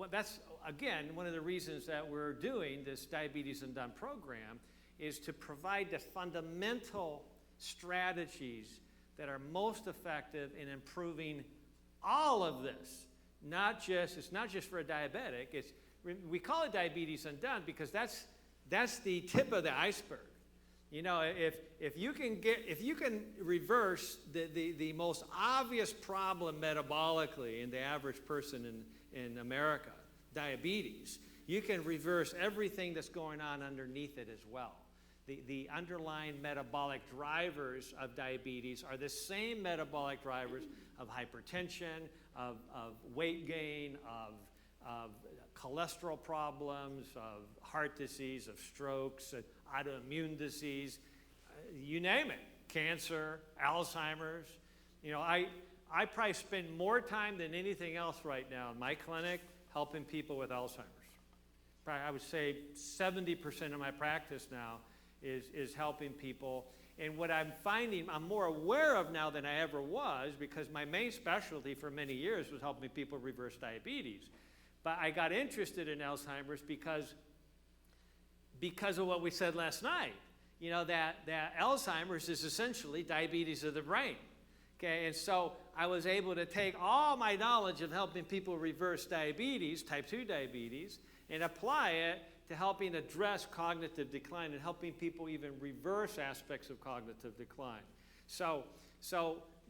that's, again, one of the reasons that we're doing this Diabetes Undone program is to provide the fundamental strategies that are most effective in improving all of this. It's not just for a diabetic. We call it Diabetes Undone because that's that's the tip of the iceberg. You know, if you can reverse the most obvious problem metabolically in the average person in America, diabetes, you can reverse everything that's going on underneath it as well. The underlying metabolic drivers of diabetes are the same metabolic drivers of hypertension, of weight gain, of cholesterol problems, of heart disease, of strokes, autoimmune disease, you name it, cancer, Alzheimer's. You know, I probably spend more time than anything else right now in my clinic helping people with Alzheimer's. Probably, I would say 70% of my practice now is helping people. And what I'm finding I'm more aware of now than I ever was, because my main specialty for many years was helping people reverse diabetes. But I got interested in Alzheimer's because of what we said last night. You know, that Alzheimer's is essentially diabetes of the brain. Okay, and so I was able to take all my knowledge of helping people reverse diabetes, type 2 diabetes, and apply it to helping address cognitive decline and helping people even reverse aspects of cognitive decline. So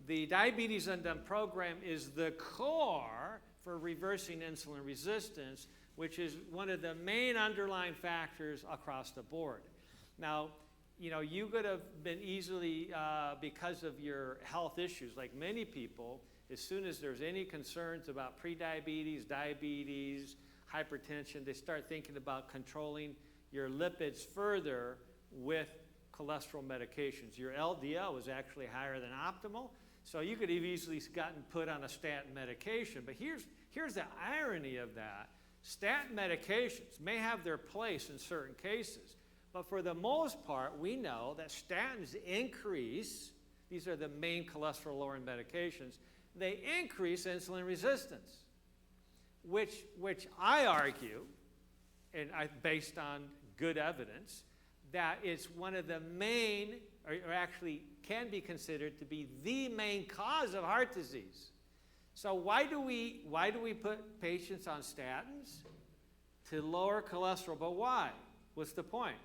the Diabetes Undone program is the core for reversing insulin resistance, which is one of the main underlying factors across the board. Now, you know, you could have been easily, because of your health issues, like many people, as soon as there's any concerns about prediabetes, diabetes, hypertension, they start thinking about controlling your lipids further with cholesterol medications. Your LDL was actually higher than optimal, so you could have easily gotten put on a statin medication. But here's the irony of that. Statin medications may have their place in certain cases, but for the most part, we know that statins increase, these are the main cholesterol-lowering medications, they increase insulin resistance, which I argue, and based on good evidence, that it's one of the main, or actually can be considered to be the main cause of heart disease. So why do we put patients on statins? To lower cholesterol, but why? What's the point?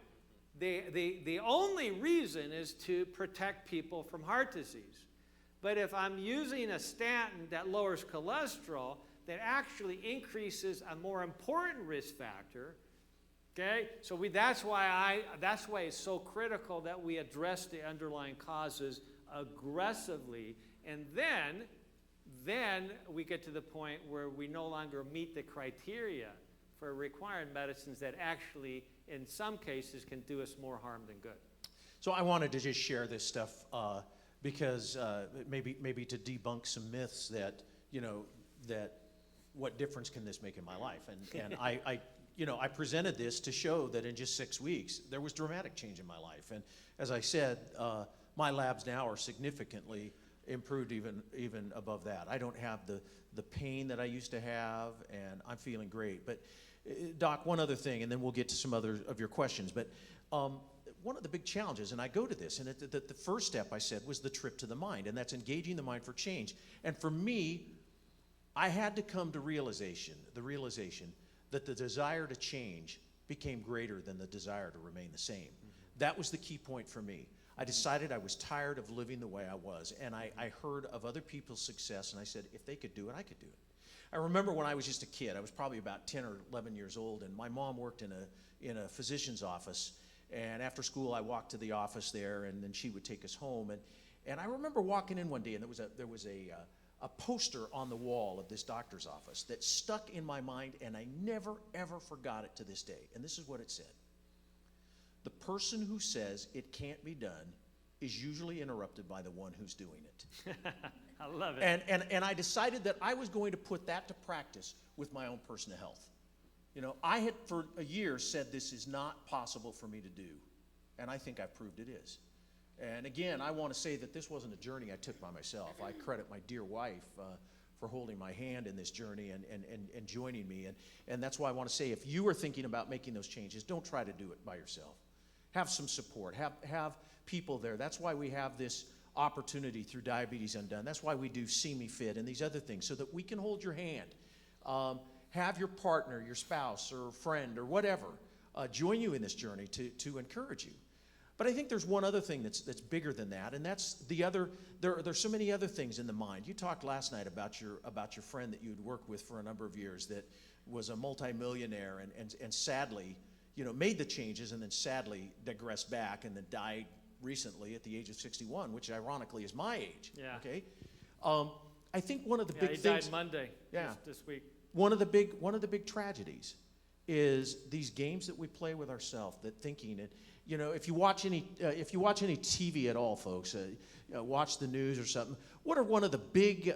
The only reason is to protect people from heart disease. But if I'm using a statin that lowers cholesterol, that actually increases a more important risk factor, okay? So that's why it's so critical that we address the underlying causes aggressively, and then we get to the point where we no longer meet the criteria for required medicines that actually, in some cases, can do us more harm than good. So I wanted to just share this stuff because maybe to debunk some myths that, you know, that what difference can this make in my life? And I presented this to show that in just 6 weeks, there was dramatic change in my life. And as I said, my labs now are significantly improved even above that. I don't have the pain that I used to have, and I'm feeling great. But Doc, one other thing, and then we'll get to some other of your questions. But one of the big challenges, and I go to this, and the first step I said was the trip to the mind, and that's engaging the mind for change. And for me, I had to come to the realization that the desire to change became greater than the desire to remain the same. That was the key point for me. I decided I was tired of living the way I was, and I heard of other people's success, and I said, if they could do it, I could do it. I remember when I was just a kid, I was probably about 10 or 11 years old, and my mom worked in a physician's office, and after school I walked to the office there, and then she would take us home, and I remember walking in one day, and there was a poster on the wall of this doctor's office that stuck in my mind, and I never, ever forgot it to this day, and this is what it said. The person who says it can't be done is usually interrupted by the one who's doing it. I love it. And I decided that I was going to put that to practice with my own personal health. You know, I had for a year said this is not possible for me to do, and I think I've proved it is. And again, I want to say that this wasn't a journey I took by myself. I credit my dear wife for holding my hand in this journey and joining me. And that's why I want to say, if you are thinking about making those changes, don't try to do it by yourself. Have some support. Have people there. That's why we have this opportunity through Diabetes Undone. That's why we do See Me Fit and these other things, so that we can hold your hand. Have your partner, your spouse or friend or whatever join you in this journey to encourage you. But I think there's one other thing that's bigger than that, and that's there's so many other things in the mind. You talked last night about your friend that you'd worked with for a number of years that was a multimillionaire and sadly, made the changes and then sadly digressed back and then died recently at the age of 61, which ironically is my age. Yeah. Okay. I think one of the Yeah, big he things. died Monday. Yeah. This week. One of the big tragedies is these games that we play with ourselves. That thinking it. If you watch any TV at all, folks, watch the news or something. What are one of the big?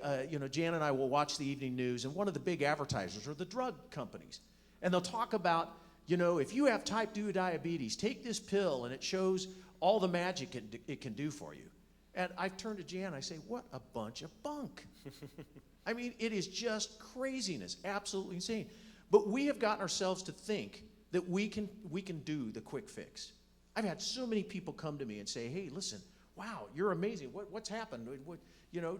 Jan and I will watch the evening news, and one of the big advertisers are the drug companies, and they'll talk about, if you have type 2 diabetes, take this pill, and it shows all the magic it can do for you. And I turn to Jan, I say, what a bunch of bunk. I mean, it is just craziness, absolutely insane. But we have gotten ourselves to think that we can do the quick fix. I've had so many people come to me and say, hey, listen, wow, you're amazing. What's happened?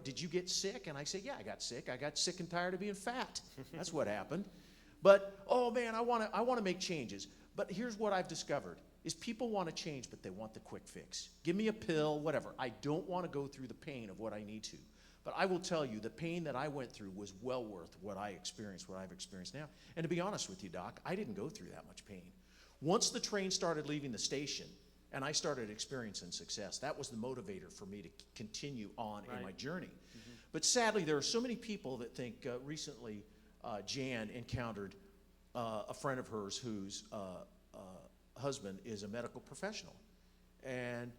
Did you get sick? And I say, yeah, I got sick. I got sick and tired of being fat. That's what happened. But, oh man, I want to make changes. But here's what I've discovered is people want to change, but they want the quick fix. Give me a pill, whatever. I don't want to go through the pain of what I need to. But I will tell you, the pain that I went through was well worth what I've experienced now. And to be honest with you, Doc, I didn't go through that much pain. Once the train started leaving the station and I started experiencing success, that was the motivator for me to continue on in my journey. Mm-hmm. But sadly, there are so many people that think recently Jan encountered a friend of hers whose husband is a medical professional. And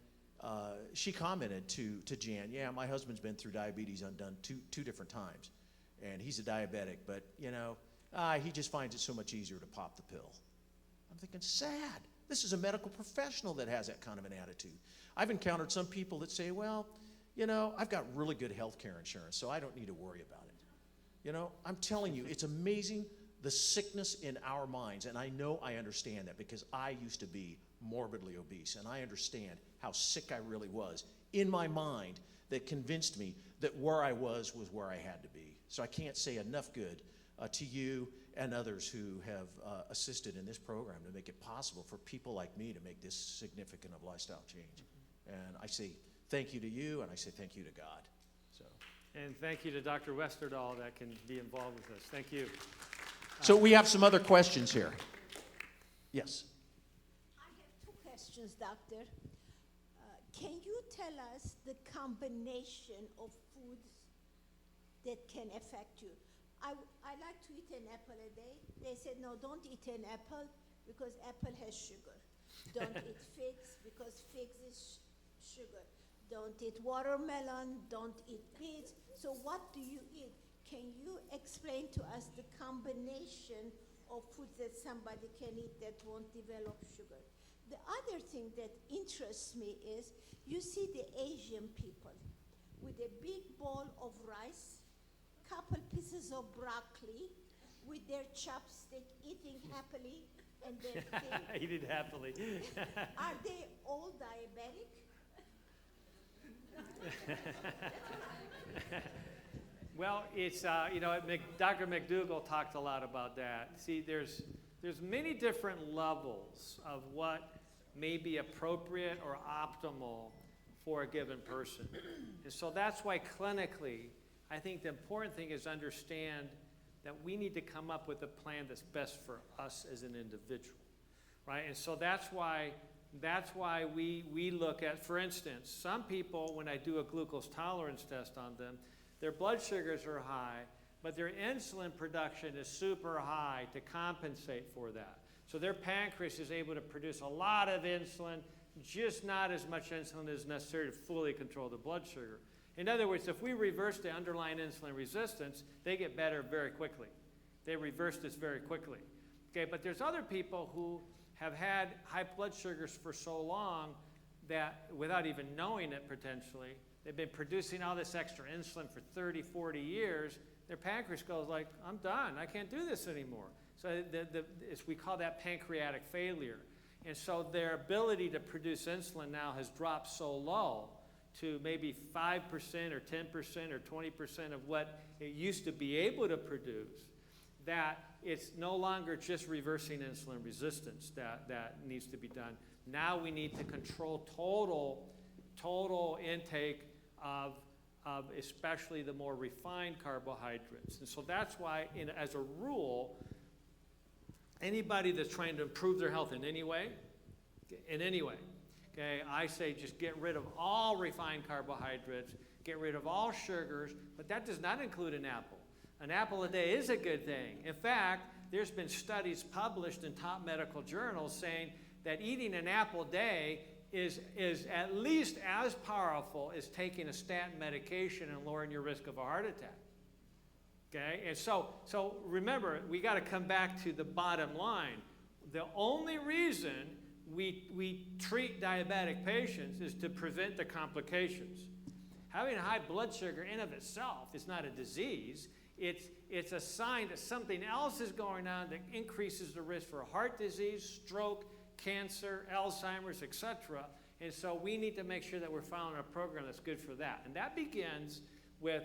she commented to Jan, yeah, my husband's been through diabetes undone two different times. And he's a diabetic, but, he just finds it so much easier to pop the pill. I'm thinking, sad. This is a medical professional that has that kind of an attitude. I've encountered some people that say, well, I've got really good health care insurance, so I don't need to worry about it. I'm telling you, it's amazing the sickness in our minds, and I know I understand that because I used to be morbidly obese, and I understand how sick I really was in my mind that convinced me that where I was where I had to be. So I can't say enough good to you and others who have assisted in this program to make it possible for people like me to make this significant of lifestyle change. And I say thank you to you, and I say thank you to God. So. And thank you to Dr. Westerdahl that can be involved with this. Thank you. So we have some other questions here. Yes. I have two questions, Doctor. Can you tell us the combination of foods that can affect you? I like to eat an apple a day. They said, no, don't eat an apple because apple has sugar. Don't eat figs because figs is sugar. Don't eat watermelon, don't eat beets. So what do you eat? Can you explain to us the combination of foods that somebody can eat that won't develop sugar? The other thing that interests me is you see the Asian people with a big bowl of rice, couple pieces of broccoli, with their chopstick, eating happily, and their thing. Eating happily. Are they all diabetic? Well, it's, Dr. McDougall talked a lot about that. See, there's many different levels of what may be appropriate or optimal for a given person. And so that's why clinically, I think the important thing is understand that we need to come up with a plan that's best for us as an individual, right? And so that's why we look at, for instance, some people, when I do a glucose tolerance test on them, their blood sugars are high, but their insulin production is super high to compensate for that. So their pancreas is able to produce a lot of insulin, just not as much insulin as necessary to fully control the blood sugar. In other words, if we reverse the underlying insulin resistance, they get better very quickly. They reverse this very quickly. Okay, but there's other people who have had high blood sugars for so long that without even knowing it potentially, they've been producing all this extra insulin for 30, 40 years. Their pancreas goes like, I'm done. I can't do this anymore. So we call that pancreatic failure. And so their ability to produce insulin now has dropped so low to maybe 5% or 10% or 20% of what it used to be able to produce, that it's no longer just reversing insulin resistance that needs to be done. Now we need to control total intake of especially the more refined carbohydrates. And so that's why, as a rule, anybody that's trying to improve their health in any way, okay, I say just get rid of all refined carbohydrates, get rid of all sugars, but that does not include an apple. An apple a day is a good thing. In fact, there's been studies published in top medical journals saying that eating an apple a day is at least as powerful as taking a statin medication and lowering your risk of a heart attack. Okay, and so remember, we got to come back to the bottom line. The only reason we treat diabetic patients is to prevent the complications. Having high blood sugar in of itself is not a disease. It's a sign that something else is going on that increases the risk for heart disease, stroke, cancer, Alzheimer's, etc. And so we need to make sure that we're following a program that's good for that. And that begins with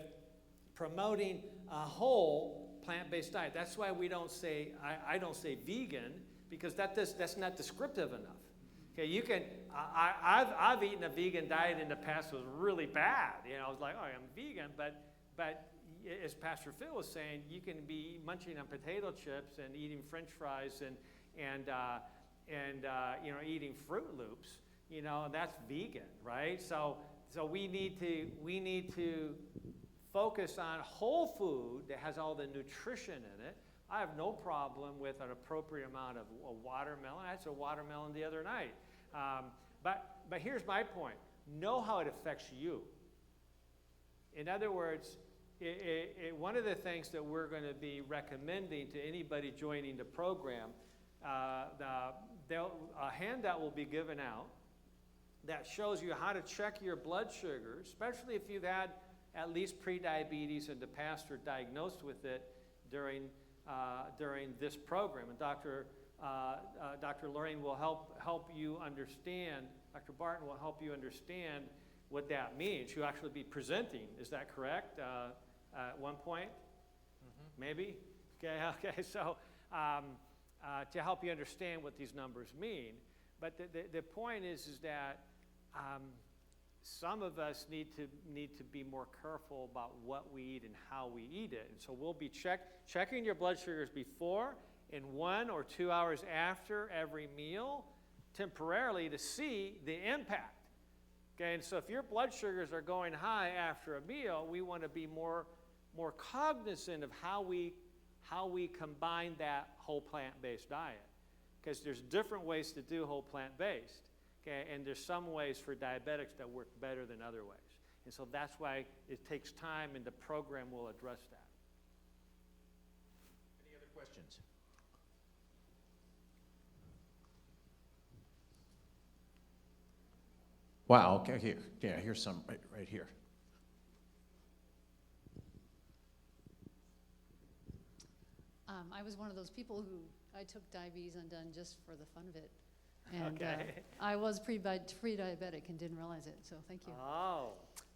promoting a whole plant-based diet. That's why we don't say, I don't say vegan, because that's not descriptive enough. Okay, you can, I've eaten a vegan diet in the past. It was really bad. You know, I was like, oh, I'm vegan, but as Pastor Phil was saying, you can be munching on potato chips and eating French fries and you know, eating Fruit Loops. You know, and that's vegan, right? So we need to focus on whole food that has all the nutrition in it. I have no problem with an appropriate amount of watermelon. I had some watermelon the other night. But here's my point. Know how it affects you. In other words, one of the things that we're going to be recommending to anybody joining the program, a handout will be given out that shows you how to check your blood sugar, especially if you've had at least prediabetes in the past or diagnosed with it during this program. And Dr. Lorraine will help you understand, Dr. Barton will help you understand what that means. She'll actually be presenting, is that correct, at one point? Mm-hmm. Maybe? Okay, so to help you understand what these numbers mean. But the point is that some of us need to be more careful about what we eat and how we eat it. And so we'll be checking your blood sugars before and 1 or 2 hours after every meal temporarily to see the impact. Okay, and so if your blood sugars are going high after a meal, we want to be more cognizant of how we combine that whole plant-based diet. Because there's different ways to do whole plant-based. Okay, and there's some ways for diabetics that work better than other ways. And so that's why it takes time, and the program will address that. Any other questions? Wow, okay, here. Yeah, here's some right here. I was one of those people who I took diabetes undone just for the fun of it. And Okay. I was pre-diabetic and didn't realize it, so thank you. Oh.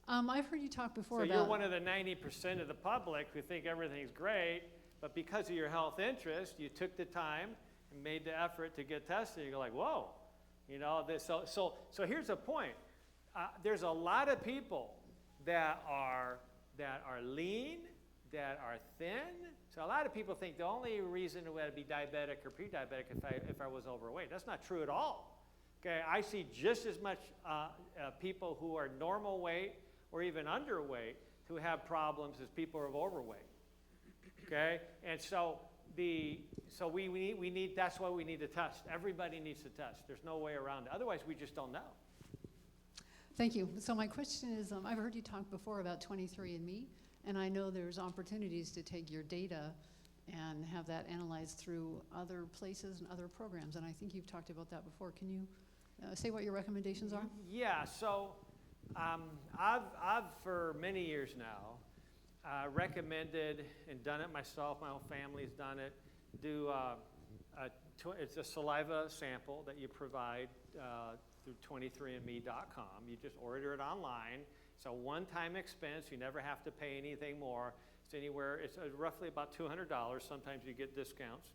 I've heard you talk before So about... you're one of the 90% of the public who think everything's great, but because of your health interest, you took the time and made the effort to get tested. You're like, whoa. You know, so here's the point. There's a lot of people that are lean, that are thin. So a lot of people think the only reason we had to be diabetic or pre-diabetic if I was overweight. That's not true at all. Okay, I see just as much people who are normal weight or even underweight who have problems as people who are overweight. Okay, and so we need that's why we need to test. Everybody needs to test. There's no way around it. Otherwise, we just don't know. Thank you. So my question is, I've heard you talk before about 23andMe, and I know there's opportunities to take your data and have that analyzed through other places and other programs, and I think you've talked about that before. Can you say what your recommendations are? Yeah, so I've for many years now recommended and done it myself. My whole family's done it. It's a saliva sample that you provide through 23andme.com. You just order it online. It's a one-time expense. You never have to pay anything more. It's anywhere, it's roughly about $200. Sometimes you get discounts.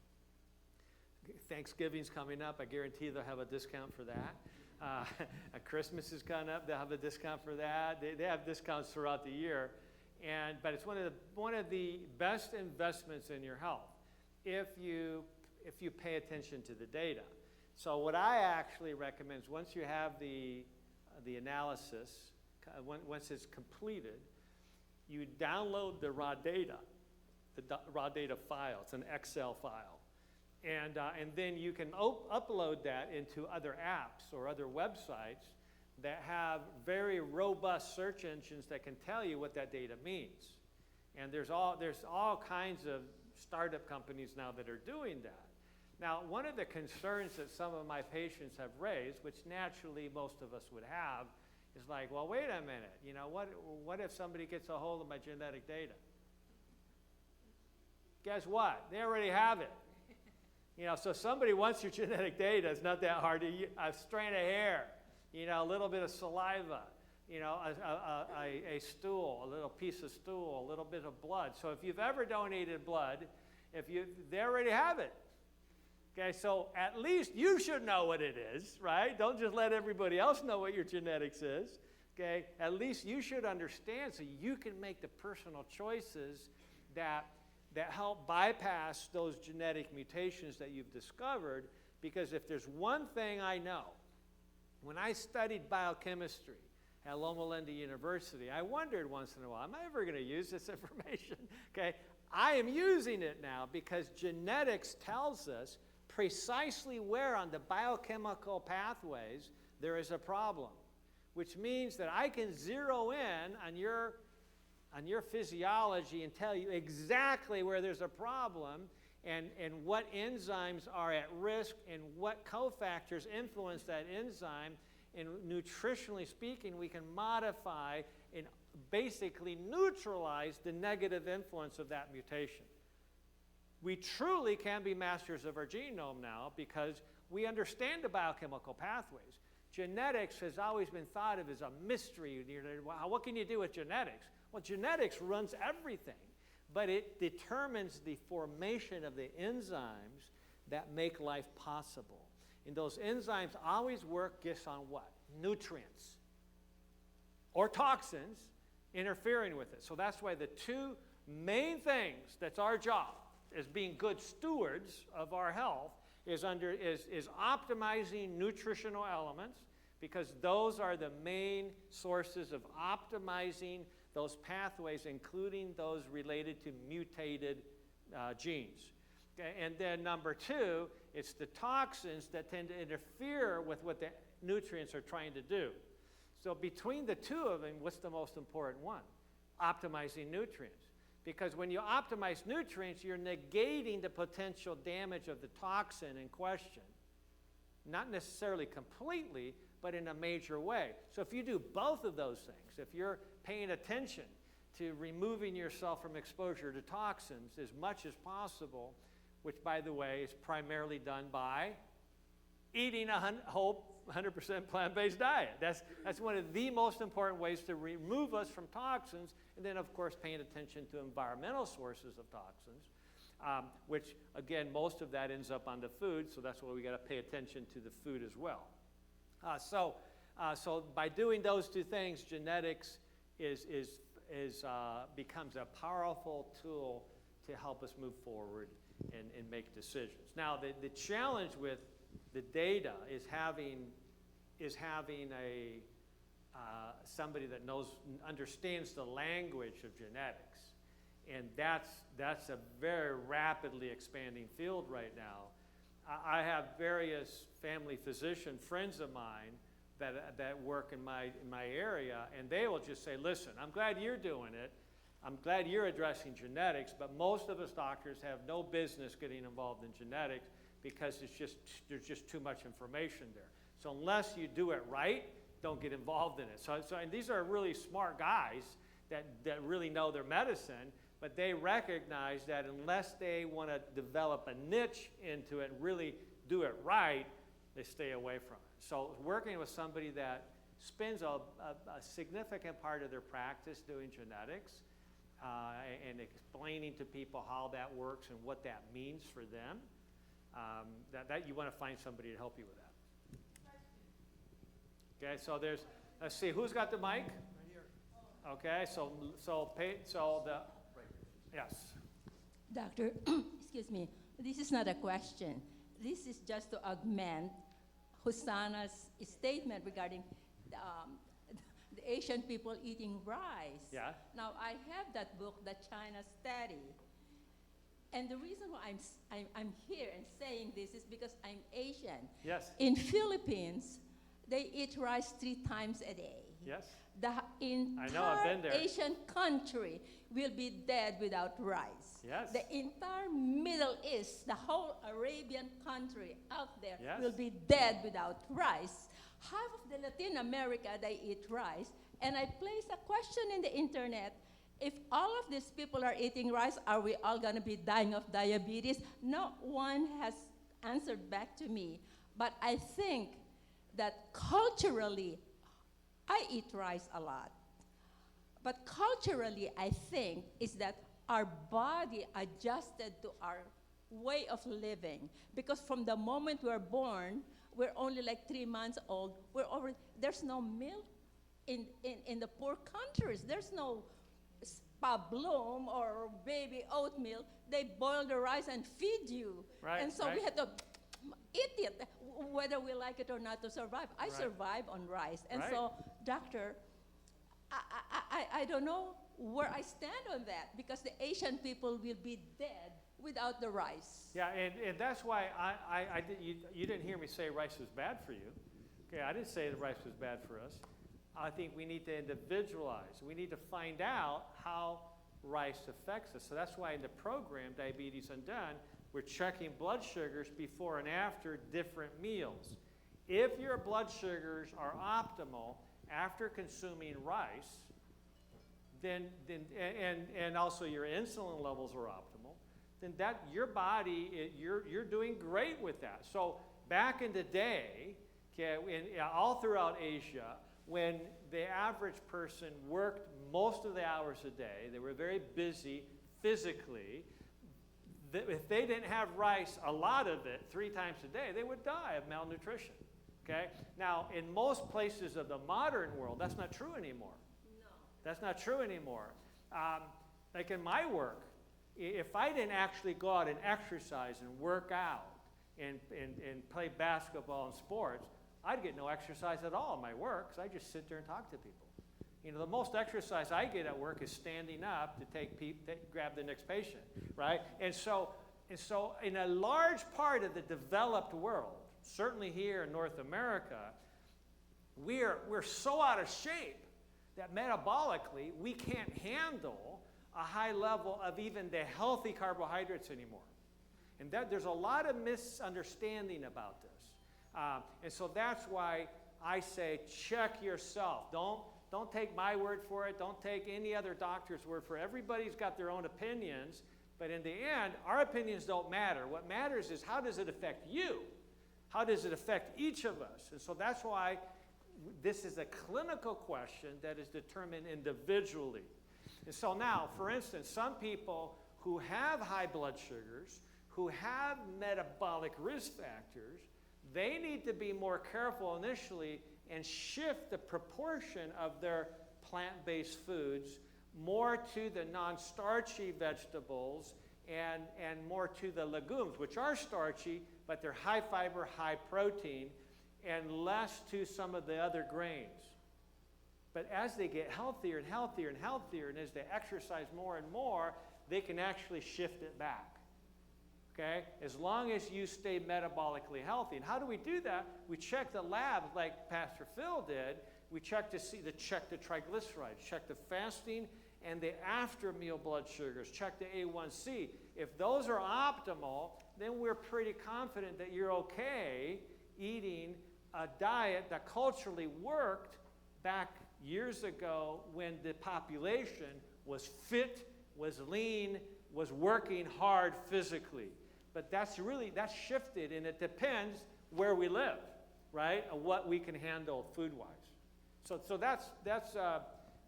Thanksgiving's coming up. I guarantee they'll have a discount for that. Christmas is coming up. They'll have a discount for that. They have discounts throughout the year. But it's one of the best investments in your health if you pay attention to the data. So what I actually recommend is once you have the analysis, once it's completed, you download the raw data file. It's an Excel file. And then you can upload that into other apps or other websites that have very robust search engines that can tell you what that data means. And there's all kinds of startup companies now that are doing that. Now, one of the concerns that some of my patients have raised, which naturally most of us would have, is like, well, wait a minute, you know, what if somebody gets a hold of my genetic data? Guess what? They already have it. You know, so somebody wants your genetic data. It's not that hard. A strand of hair, you know, a little bit of saliva, you know, a stool, a little piece of stool, a little bit of blood. So if you've ever donated blood, they already have it. Okay, so at least you should know what it is, right? Don't just let everybody else know what your genetics is. Okay, at least you should understand so you can make the personal choices that help bypass those genetic mutations that you've discovered. Because if there's one thing I know, when I studied biochemistry at Loma Linda University, I wondered once in a while, am I ever going to use this information? Okay, I am using it now because genetics tells us precisely where on the biochemical pathways there is a problem, which means that I can zero in on your physiology and tell you exactly where there's a problem and what enzymes are at risk and what cofactors influence that enzyme. And nutritionally speaking, we can modify and basically neutralize the negative influence of that mutation. We truly can be masters of our genome now because we understand the biochemical pathways. Genetics has always been thought of as a mystery. What can you do with genetics? Well, genetics runs everything, but it determines the formation of the enzymes that make life possible. And those enzymes always work just on what? Nutrients or toxins interfering with it. So that's why the two main things that's our job as being good stewards of our health is optimizing nutritional elements, because those are the main sources of optimizing those pathways, including those related to mutated genes. Okay? And then number two, it's the toxins that tend to interfere with what the nutrients are trying to do. So between the two of them, what's the most important one? Optimizing nutrients. Because when you optimize nutrients, you're negating the potential damage of the toxin in question. Not necessarily completely, but in a major way. So if you do both of those things, if you're paying attention to removing yourself from exposure to toxins as much as possible, which, by the way, is primarily done by eating a whole 100% plant-based diet. That's one of the most important ways to remove us from toxins, and then, of course, paying attention to environmental sources of toxins, which, again, most of that ends up on the food, so that's why we got to pay attention to the food as well. So by doing those two things, genetics becomes a powerful tool to help us move forward and make decisions. Now, the challenge with the data is having somebody that understands the language of genetics, and that's a very rapidly expanding field right now. I have various family physician friends of mine that work in my area, and they will just say, listen, I'm glad you're doing it. I'm glad you're addressing genetics, but most of us doctors have no business getting involved in genetics because there's just too much information there. So unless you do it right, don't get involved in it. So and these are really smart guys that really know their medicine, but they recognize that unless they want to develop a niche into it and really do it right, they stay away from it. So working with somebody that spends a significant part of their practice doing genetics and explaining to people how that works and what that means for them. That you want to find somebody to help you with that. Okay, so let's see, who's got the mic? Right here. Okay, yes. Doctor, excuse me, this is not a question. This is just to augment Hosanna's statement regarding the Asian people eating rice. Yeah. Now, I have that book, The China Study. And the reason why I'm here and saying this is because I'm Asian. Yes. In Philippines, they eat rice 3 times a day. Yes. The I know, I've been entire there. Asian country will be dead without rice. Yes. The entire Middle East, the whole Arabian country out there Yes. will be dead without rice. Half of the Latin America, they eat rice. And I placed a question in the internet. If all of these people are eating rice, are we all going to be dying of diabetes? No one has answered back to me. But I think that culturally, I eat rice a lot. But culturally, I think is that our body adjusted to our way of living. Because from the moment we're born, we're only like 3 months old. There's no milk in the poor countries. There's no pablum or baby oatmeal. They boil the rice and feed you. Right, and so right. we had to eat it, whether we like it or not, to survive. I Right. survive on rice. And Right. so, doctor, I don't know where I stand on that, because the Asian people will be dead without the rice. Yeah, and that's why you didn't hear me say rice was bad for you. Okay, I didn't say the rice was bad for us. I think we need to individualize. We need to find out how rice affects us. So that's why in the program, Diabetes Undone, we're checking blood sugars before and after different meals. If your blood sugars are optimal after consuming rice, and also your insulin levels are optimal, then that your body, you're doing great with that. So back in the day, okay, all throughout Asia, when the average person worked most of the hours a day, they were very busy physically, if they didn't have rice, a lot of it, 3 times a day, they would die of malnutrition. Okay? Now, in most places of the modern world, that's not true anymore. No. That's not true anymore. Like in my work, if I didn't actually go out and exercise and work out and play basketball and sports, I'd get no exercise at all in my work, because I just sit there and talk to people. You know, the most exercise I get at work is standing up to grab the next patient, right? And so in a large part of the developed world, certainly here in North America, we're so out of shape that metabolically we can't handle a high level of even the healthy carbohydrates anymore. And there's a lot of misunderstanding about this. And so that's why I say check yourself. Don't take my word for it. Don't take any other doctor's word for it. Everybody's got their own opinions. But in the end, our opinions don't matter. What matters is, how does it affect you? How does it affect each of us? And so that's why this is a clinical question that is determined individually. And so now, for instance, some people who have high blood sugars, who have metabolic risk factors, they need to be more careful initially and shift the proportion of their plant-based foods more to the non-starchy vegetables and more to the legumes, which are starchy, but they're high fiber, high protein, and less to some of the other grains. But as they get healthier and healthier and healthier, and as they exercise more and more, they can actually shift it back. Okay? As long as you stay metabolically healthy. And how do we do that? We check the labs like Pastor Phil did. We check the triglycerides, check the fasting and the after meal blood sugars, check the A1C. If those are optimal, then we're pretty confident that you're okay eating a diet that culturally worked back years ago when the population was fit, was lean, was working hard physically. But that's shifted, and it depends where we live, right? And what we can handle food-wise. So that's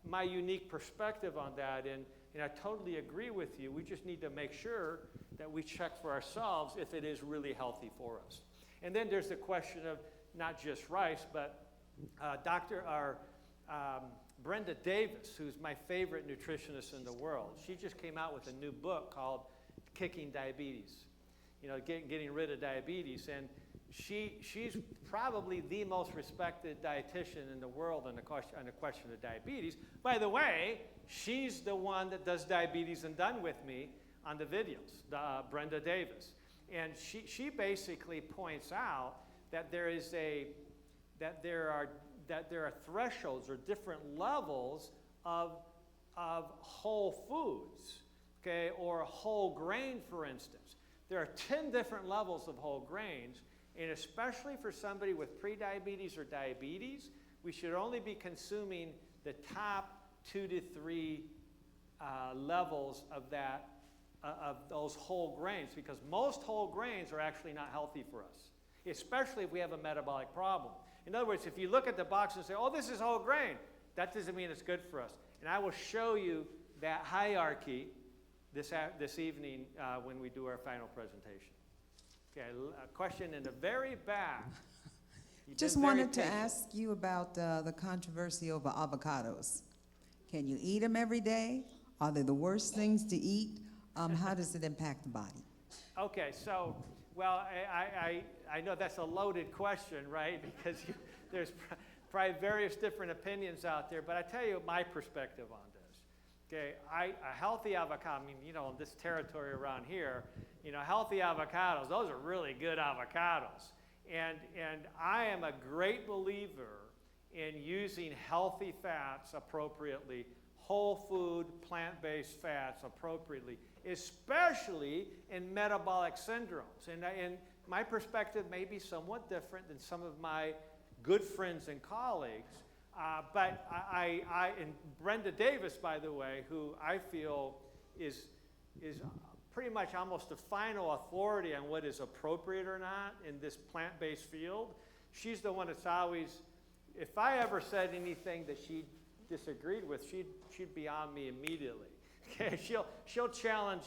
my unique perspective on that. And And I totally agree with you. We just need to make sure that we check for ourselves if it is really healthy for us. And then there's the question of not just rice, but Brenda Davis, who's my favorite nutritionist in the world, she just came out with a new book called Kicking Diabetes. You know, getting rid of diabetes. And she's probably the most respected dietitian in the world on the question of diabetes. By the way, she's the one that does Diabetes and Done with me on the videos, Brenda Davis. And she basically points out that there are thresholds or different levels of whole foods, okay, or whole grain, for instance. There are 10 different levels of whole grains, and especially for somebody with prediabetes or diabetes, we should only be consuming the top 2 to 3 levels of that, of those whole grains, because most whole grains are actually not healthy for us, especially if we have a metabolic problem. In other words, if you look at the box and say, oh, this is whole grain, that doesn't mean it's good for us. And I will show you that hierarchy this evening when we do our final presentation. Okay, a question in the very back. Just wanted to ask you about the controversy over avocados. Can you eat them every day? Are they the worst things to eat? How does it impact the body? Okay, so, well, I know that's a loaded question, right? Because there's probably various different opinions out there, but I tell you my perspective on this. Okay, a healthy avocado, I mean, you know, in this territory around here, you know, healthy avocados, those are really good avocados. And I am a great believer in using healthy fats appropriately, whole food, plant-based fats appropriately, especially in metabolic syndromes. And my perspective may be somewhat different than some of my good friends and colleagues, but and Brenda Davis, by the way, who I feel is pretty much almost the final authority on what is appropriate or not in this plant-based field, she's the one that's always, if I ever said anything that she disagreed with, she'd be on me immediately. Okay, she'll challenge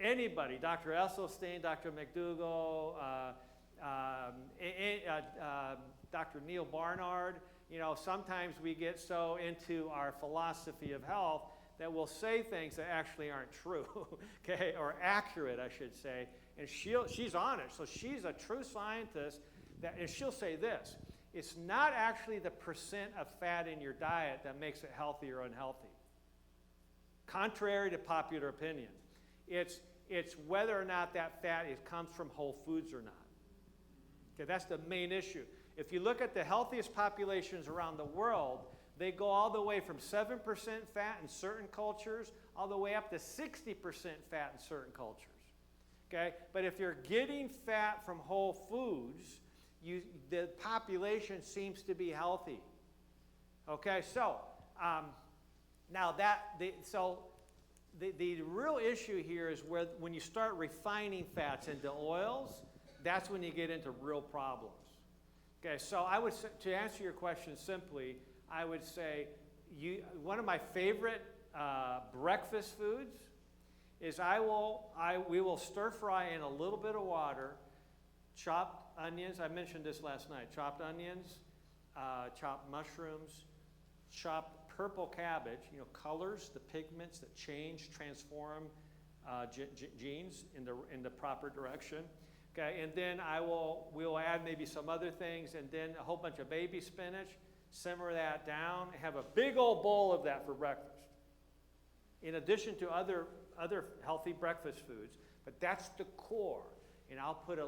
anybody, Dr. Esselstyn, Dr. McDougall, Dr. Neil Barnard. You know, sometimes we get so into our philosophy of health that we'll say things that actually aren't true, okay, or accurate, I should say. And she's honest, so she's a true scientist, and she'll say this: it's not actually the percent of fat in your diet that makes it healthy or unhealthy, contrary to popular opinion. It's whether or not that fat comes from whole foods or not. Okay, that's the main issue. If you look at the healthiest populations around the world, they go all the way from 7% fat in certain cultures all the way up to 60% fat in certain cultures. Okay? But if you're getting fat from whole foods, the population seems to be healthy. Okay, so now the real issue here is when you start refining fats into oils, that's when you get into real problems. Okay, so I would say, to answer your question simply, I would say one of my favorite breakfast foods is we will stir fry in a little bit of water, chopped onions. I mentioned this last night. Chopped onions, chopped mushrooms, chopped purple cabbage. You know, colors, the pigments that change, transform genes in the proper direction. Okay, and then we'll add maybe some other things, and then a whole bunch of baby spinach. Simmer that down. Have a big old bowl of that for breakfast. In addition to other healthy breakfast foods, but that's the core. And I'll put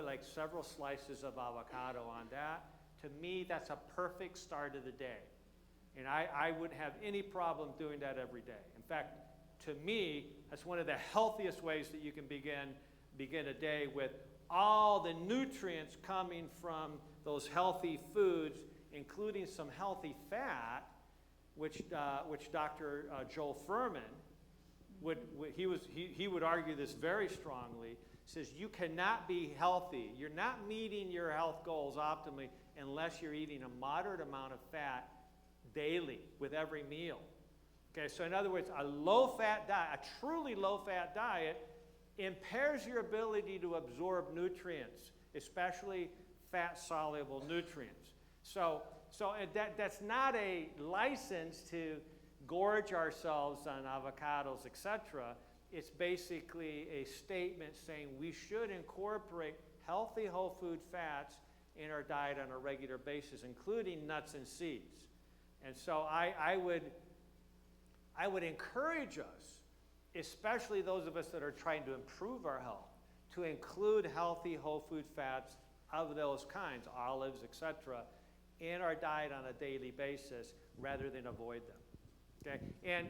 like several slices of avocado on that. To me, that's a perfect start of the day. And I wouldn't have any problem doing that every day. In fact, to me, that's one of the healthiest ways that you can begin a day, with all the nutrients coming from those healthy foods, including some healthy fat, which Dr. Joel Furman would argue this very strongly. Says you cannot be healthy. You're not meeting your health goals optimally unless you're eating a moderate amount of fat daily with every meal. Okay, so in other words, a low-fat diet, a truly low-fat diet, impairs your ability to absorb nutrients, especially fat-soluble nutrients. So that's not a license to gorge ourselves on avocados, etc. It's basically a statement saying we should incorporate healthy whole food fats in our diet on a regular basis, including nuts and seeds. And so I would encourage us, especially those of us that are trying to improve our health, to include healthy whole food fats of those kinds, olives, etc., in our diet on a daily basis rather than avoid them. Okay?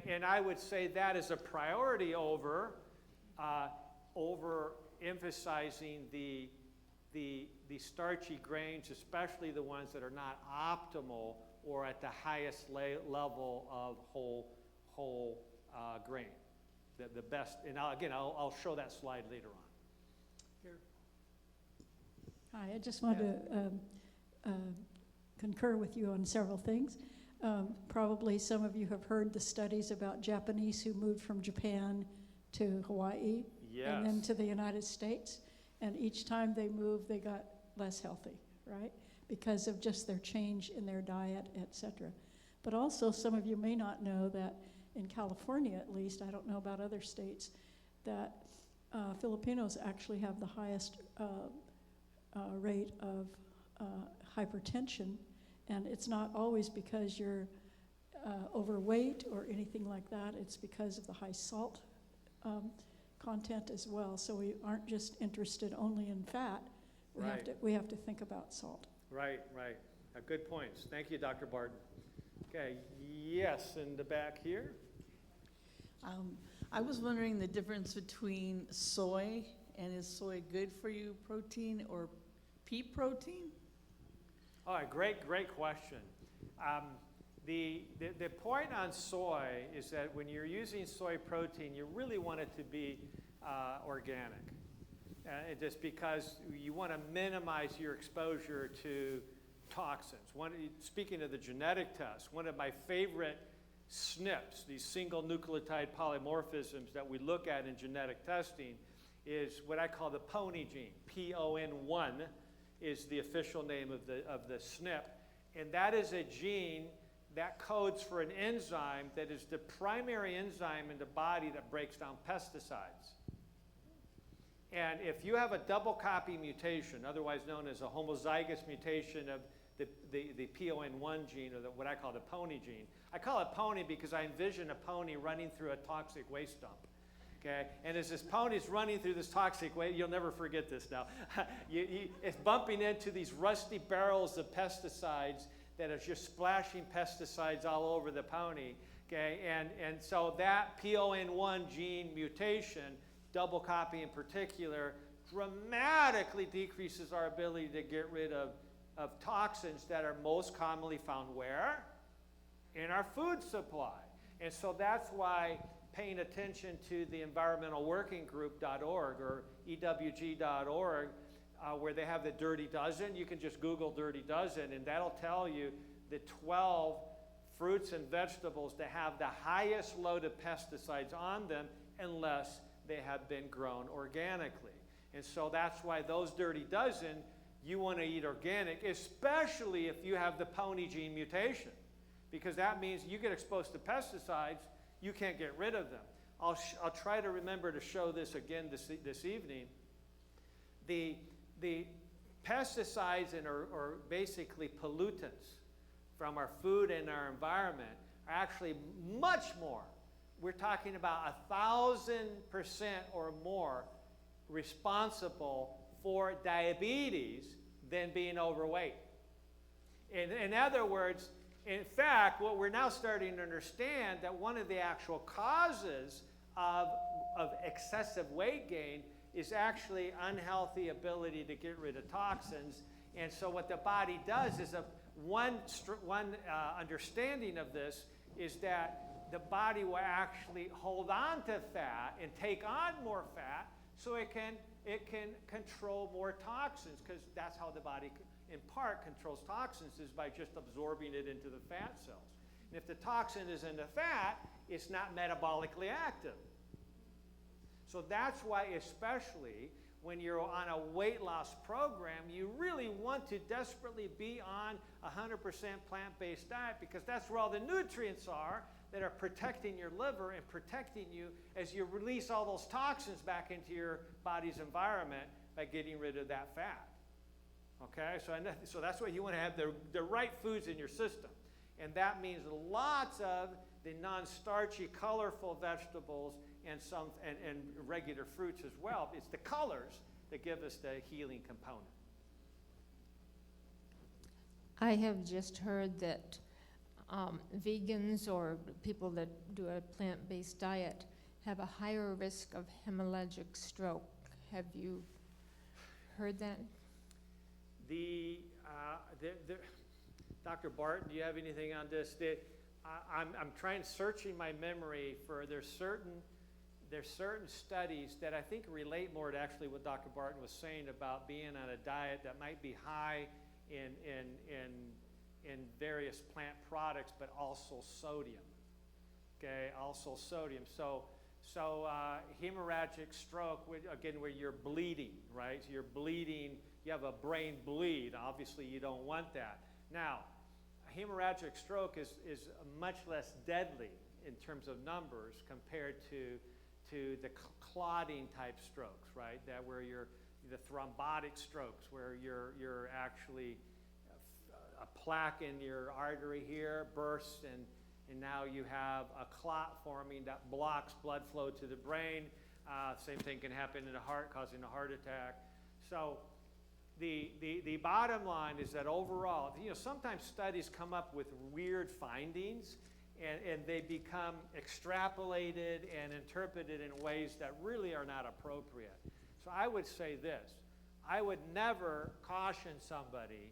And I would say that is a priority over emphasizing the starchy grains, especially the ones that are not optimal or at the highest level of whole grain. The best, and I'll show that slide later on. Here. Hi, I just want to concur with you on several things. Probably some of you have heard the studies about Japanese who moved from Japan to Hawaii and then to the United States. And each time they moved, they got less healthy, right? Because of just their change in their diet, etc. But also, some of you may not know that in California, at least, I don't know about other states, that Filipinos actually have the highest rate of hypertension. And it's not always because you're overweight or anything like that. It's because of the high salt content as well. So we aren't just interested only in fat. We have to think about salt. Right. Good points. Thank you, Dr. Barton. Okay, yes, in the back here. I was wondering the difference between soy, and is soy good for you protein or pea protein? All right, great question. The point on soy is that when you're using soy protein, you really want it to be organic. Just because you want to minimize your exposure to toxins. Speaking of the genetic test, one of my favorite SNPs, these single nucleotide polymorphisms that we look at in genetic testing, is what I call the pony gene. PON1 is the official name of the SNP, and that is a gene that codes for an enzyme that is the primary enzyme in the body that breaks down pesticides. And if you have a double copy mutation, otherwise known as a homozygous mutation of the PON1 gene, or what I call the pony gene. I call it pony because I envision a pony running through a toxic waste dump. Okay? And as this pony's running through this toxic waste, you'll never forget this now, it's bumping into these rusty barrels of pesticides that are just splashing pesticides all over the pony. Okay? And so that PON1 gene mutation, double copy in particular, dramatically decreases our ability to get rid of toxins that are most commonly found where? In our food supply. And so that's why paying attention to the environmentalworkinggroup.org or EWG.org, where they have the Dirty Dozen. You can just Google Dirty Dozen, and that'll tell you the 12 fruits and vegetables that have the highest load of pesticides on them unless they have been grown organically. And so that's why those Dirty Dozen, you want to eat organic, especially if you have the pony gene mutation, because that means you get exposed to pesticides, you can't get rid of them. I'll try to remember to show this again this evening. The pesticides or basically pollutants from our food and our environment are actually much more. We're talking about 1,000% or more responsible for diabetes than being overweight. In other words, in fact, what we're now starting to understand that one of the actual causes of excessive weight gain is actually unhealthy ability to get rid of toxins. And so what the body does is one understanding of this is that the body will actually hold on to fat and take on more fat so it can control more toxins, because that's how the body in part controls toxins, is by just absorbing it into the fat cells. And if the toxin is in the fat, it's not metabolically active. So that's why, especially when you're on a weight loss program, you really want to desperately be on a 100% plant-based diet, because that's where all the nutrients are that are protecting your liver and protecting you as you release all those toxins back into your body's environment by getting rid of that fat. Okay, so that's why you want to have the right foods in your system. And that means lots of the non-starchy, colorful vegetables and regular fruits as well. It's the colors that give us the healing component. I have just heard that vegans or people that do a plant-based diet have a higher risk of hemorrhagic stroke. Have you heard that? Dr. Barton, do you have anything on this? I'm searching my memory for there's certain studies that I think relate more to actually what Dr. Barton was saying about being on a diet that might be high in various plant products, but also sodium. Okay, also sodium. So hemorrhagic stroke, again, where you're bleeding, right? So you're bleeding, you have a brain bleed. Obviously, you don't want that. Now, hemorrhagic stroke is much less deadly in terms of numbers compared to the clotting type strokes, right? That where the thrombotic strokes, where you're actually a plaque in your artery here bursts, and now you have a clot forming that blocks blood flow to the brain. Same thing can happen in the heart, causing a heart attack. So the bottom line is that overall, sometimes studies come up with weird findings, and they become extrapolated and interpreted in ways that really are not appropriate. So I would say this: I would never caution somebody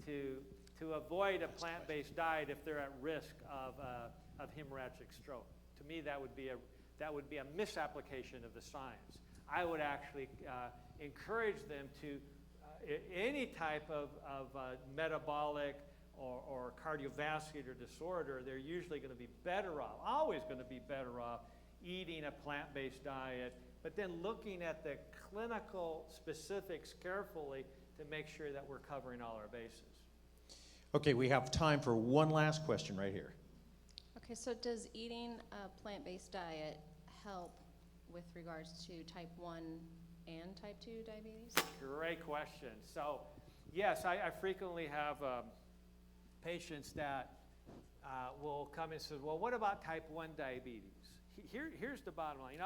to avoid a plant-based diet if they're at risk of hemorrhagic stroke. To me, that would be a misapplication of the science. I would actually encourage them to any type of metabolic or cardiovascular disorder. They're usually going to be better off, always going to be better off, eating a plant-based diet, but then looking at the clinical specifics carefully to make sure that we're covering all our bases. Okay, we have time for one last question right here. Okay, so does eating a plant-based diet help with regards to type 1 and type 2 diabetes? Great question. So, yes, I frequently have patients that will come and say, well, what about type 1 diabetes? Here's the bottom line.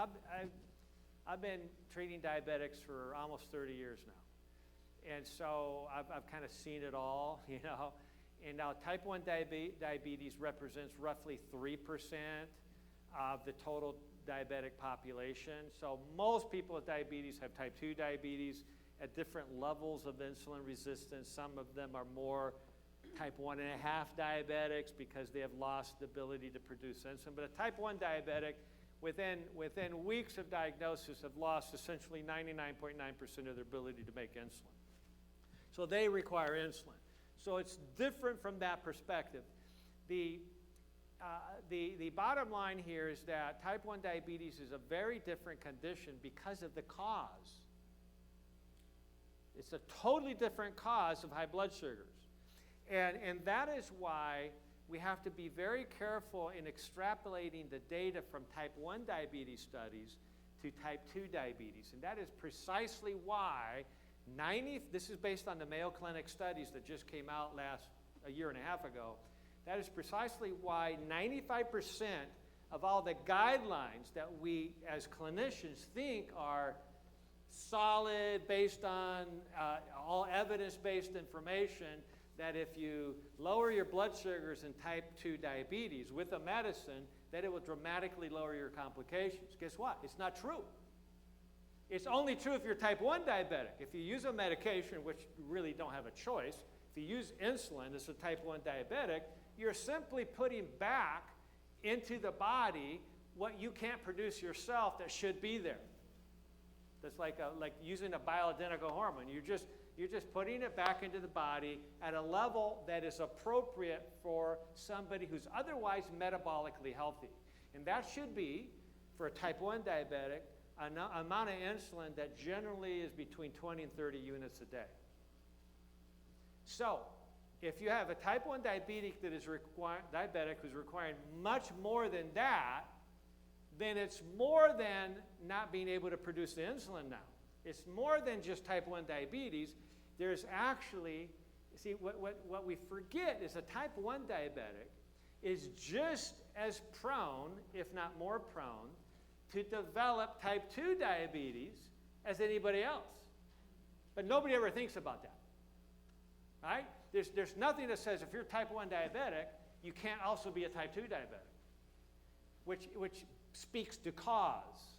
I've been treating diabetics for almost 30 years now. And so I've kind of seen it all, And now type 1 diabetes represents roughly 3% of the total diabetic population. So most people with diabetes have type 2 diabetes at different levels of insulin resistance. Some of them are more type 1.5 diabetics because they have lost the ability to produce insulin. But a type 1 diabetic, within weeks of diagnosis, have lost essentially 99.9% of their ability to make insulin. So they require insulin. So it's different from that perspective. The bottom line here is that type 1 diabetes is a very different condition because of the cause. It's a totally different cause of high blood sugars. And that is why we have to be very careful in extrapolating the data from type 1 diabetes studies to type 2 diabetes. And that is precisely why this is based on the Mayo Clinic studies that just came out a year and a half ago. That is precisely why 95% of all the guidelines that we as clinicians think are solid, based on all evidence-based information, that if you lower your blood sugars in type 2 diabetes with a medicine, that it will dramatically lower your complications. Guess what? It's not true. It's only true if you're type 1 diabetic. If you use a medication, which you really don't have a choice, if you use insulin as a type 1 diabetic, you're simply putting back into the body what you can't produce yourself that should be there. That's like using a bioidentical hormone. You're just putting it back into the body at a level that is appropriate for somebody who's otherwise metabolically healthy. And that should be, for a type 1 diabetic, an amount of insulin that generally is between 20 and 30 units a day. So, if you have a type 1 diabetic that is diabetic who's requiring much more than that, then it's more than not being able to produce the insulin now. It's more than just type 1 diabetes. There's actually, see, what we forget is a type 1 diabetic is just as prone, if not more prone, to develop type 2 diabetes as anybody else. But nobody ever thinks about that, right? There's nothing that says if you're type 1 diabetic, you can't also be a type 2 diabetic, which speaks to cause.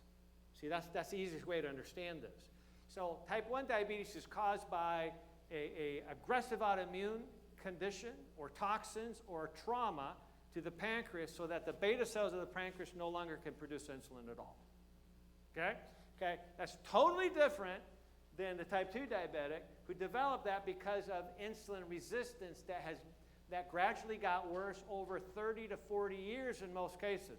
See, that's the easiest way to understand this. So type 1 diabetes is caused by a aggressive autoimmune condition or toxins or trauma to the pancreas so that the beta cells of the pancreas no longer can produce insulin at all. Okay? Okay? That's totally different than the type 2 diabetic who developed that because of insulin resistance that gradually got worse over 30 to 40 years in most cases.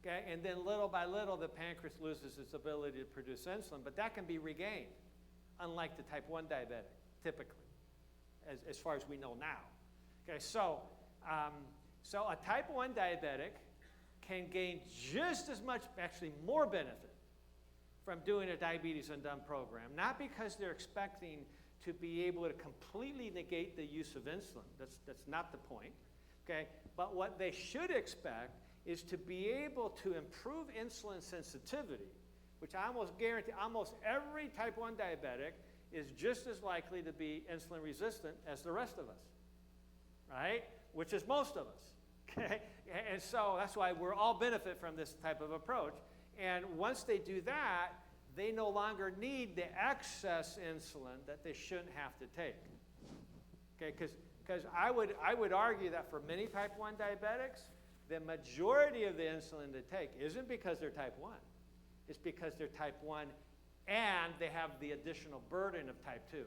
Okay? And then little by little, the pancreas loses its ability to produce insulin, but that can be regained, unlike the type 1 diabetic, typically, as far as we know now. Okay, so a type 1 diabetic can gain just as much, actually more benefit from doing a Diabetes Undone program, not because they're expecting to be able to completely negate the use of insulin. That's not the point, okay? But what they should expect is to be able to improve insulin sensitivity, which I almost guarantee almost every type 1 diabetic is just as likely to be insulin resistant as the rest of us, right? Which is most of us, okay? And so that's why we're all benefit from this type of approach. And once they do that, they no longer need the excess insulin that they shouldn't have to take, okay? Because I would argue that for many type 1 diabetics, the majority of the insulin they take isn't because they're type 1. It's because they're type 1 and they have the additional burden of type 2.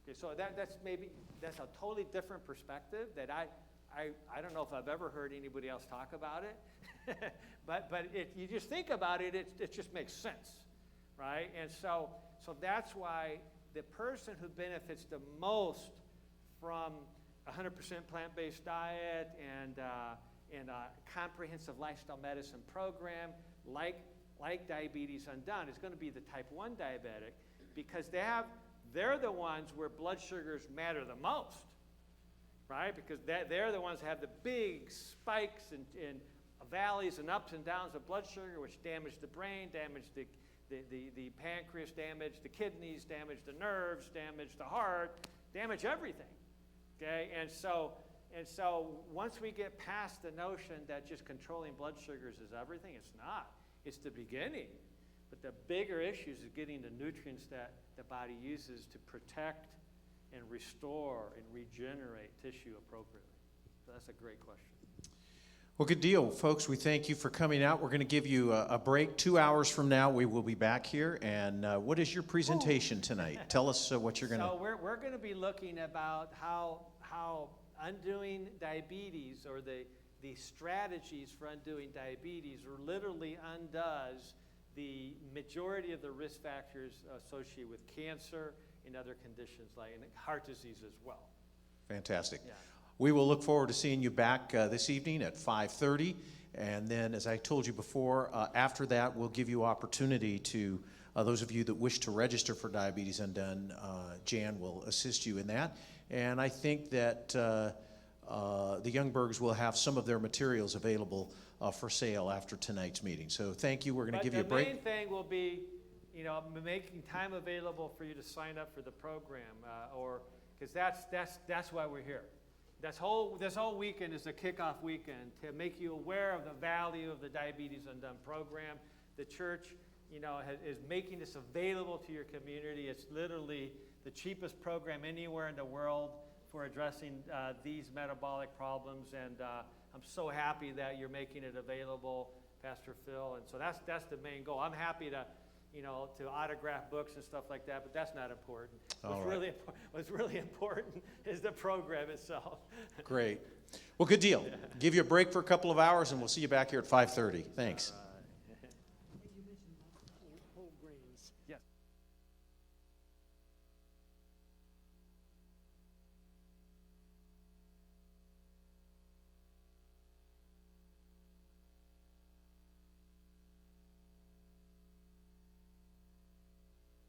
Okay, so that's a totally different perspective that I don't know if I've ever heard anybody else talk about it. but if you just think about it, it just makes sense, right? And so that's why the person who benefits the most from 100% plant-based diet and a comprehensive lifestyle medicine program like Diabetes Undone is going to be the type 1 diabetic, because they're the ones where blood sugars matter the most, right? Because they're the ones that have the big spikes and valleys and ups and downs of blood sugar, which damage the brain, damage the pancreas, damage the kidneys, damage the nerves, damage the heart, damage everything. Okay, and so once we get past the notion that just controlling blood sugars is everything, it's not. It's the beginning. But the bigger issue is getting the nutrients that the body uses to protect and restore and regenerate tissue appropriately. So that's a great question. Well, good deal, folks. We thank you for coming out. We're going to give you a break. 2 hours from now, we will be back here. And what is your presentation tonight? Tell us what you're going to... So we're going to be looking about how undoing diabetes, or the strategies for undoing diabetes, literally undoes the majority of the risk factors associated with cancer and other conditions like heart disease as well. Fantastic. Yeah. We will look forward to seeing you back this evening at 5:30. And then, as I told you before, after that, we'll give you opportunity to, those of you that wish to register for Diabetes Undone, Jan will assist you in that. And I think that the Youngbergs will have some of their materials available for sale after tonight's meeting. So thank you. We're going to give you a break. The main thing will be, making time available for you to sign up for the program, because that's why we're here. This whole weekend is a kickoff weekend to make you aware of the value of the Diabetes Undone program. The church, is making this available to your community. It's literally the cheapest program anywhere in the world for addressing these metabolic problems, and I'm so happy that you're making it available, Pastor Phil. And so that's the main goal. I'm happy to you know, to autograph books and stuff like that, but that's not important. All right. What's really important is the program itself. Great. Well, good deal. Give you a break for a couple of hours, and we'll see you back here at 5:30. Thanks.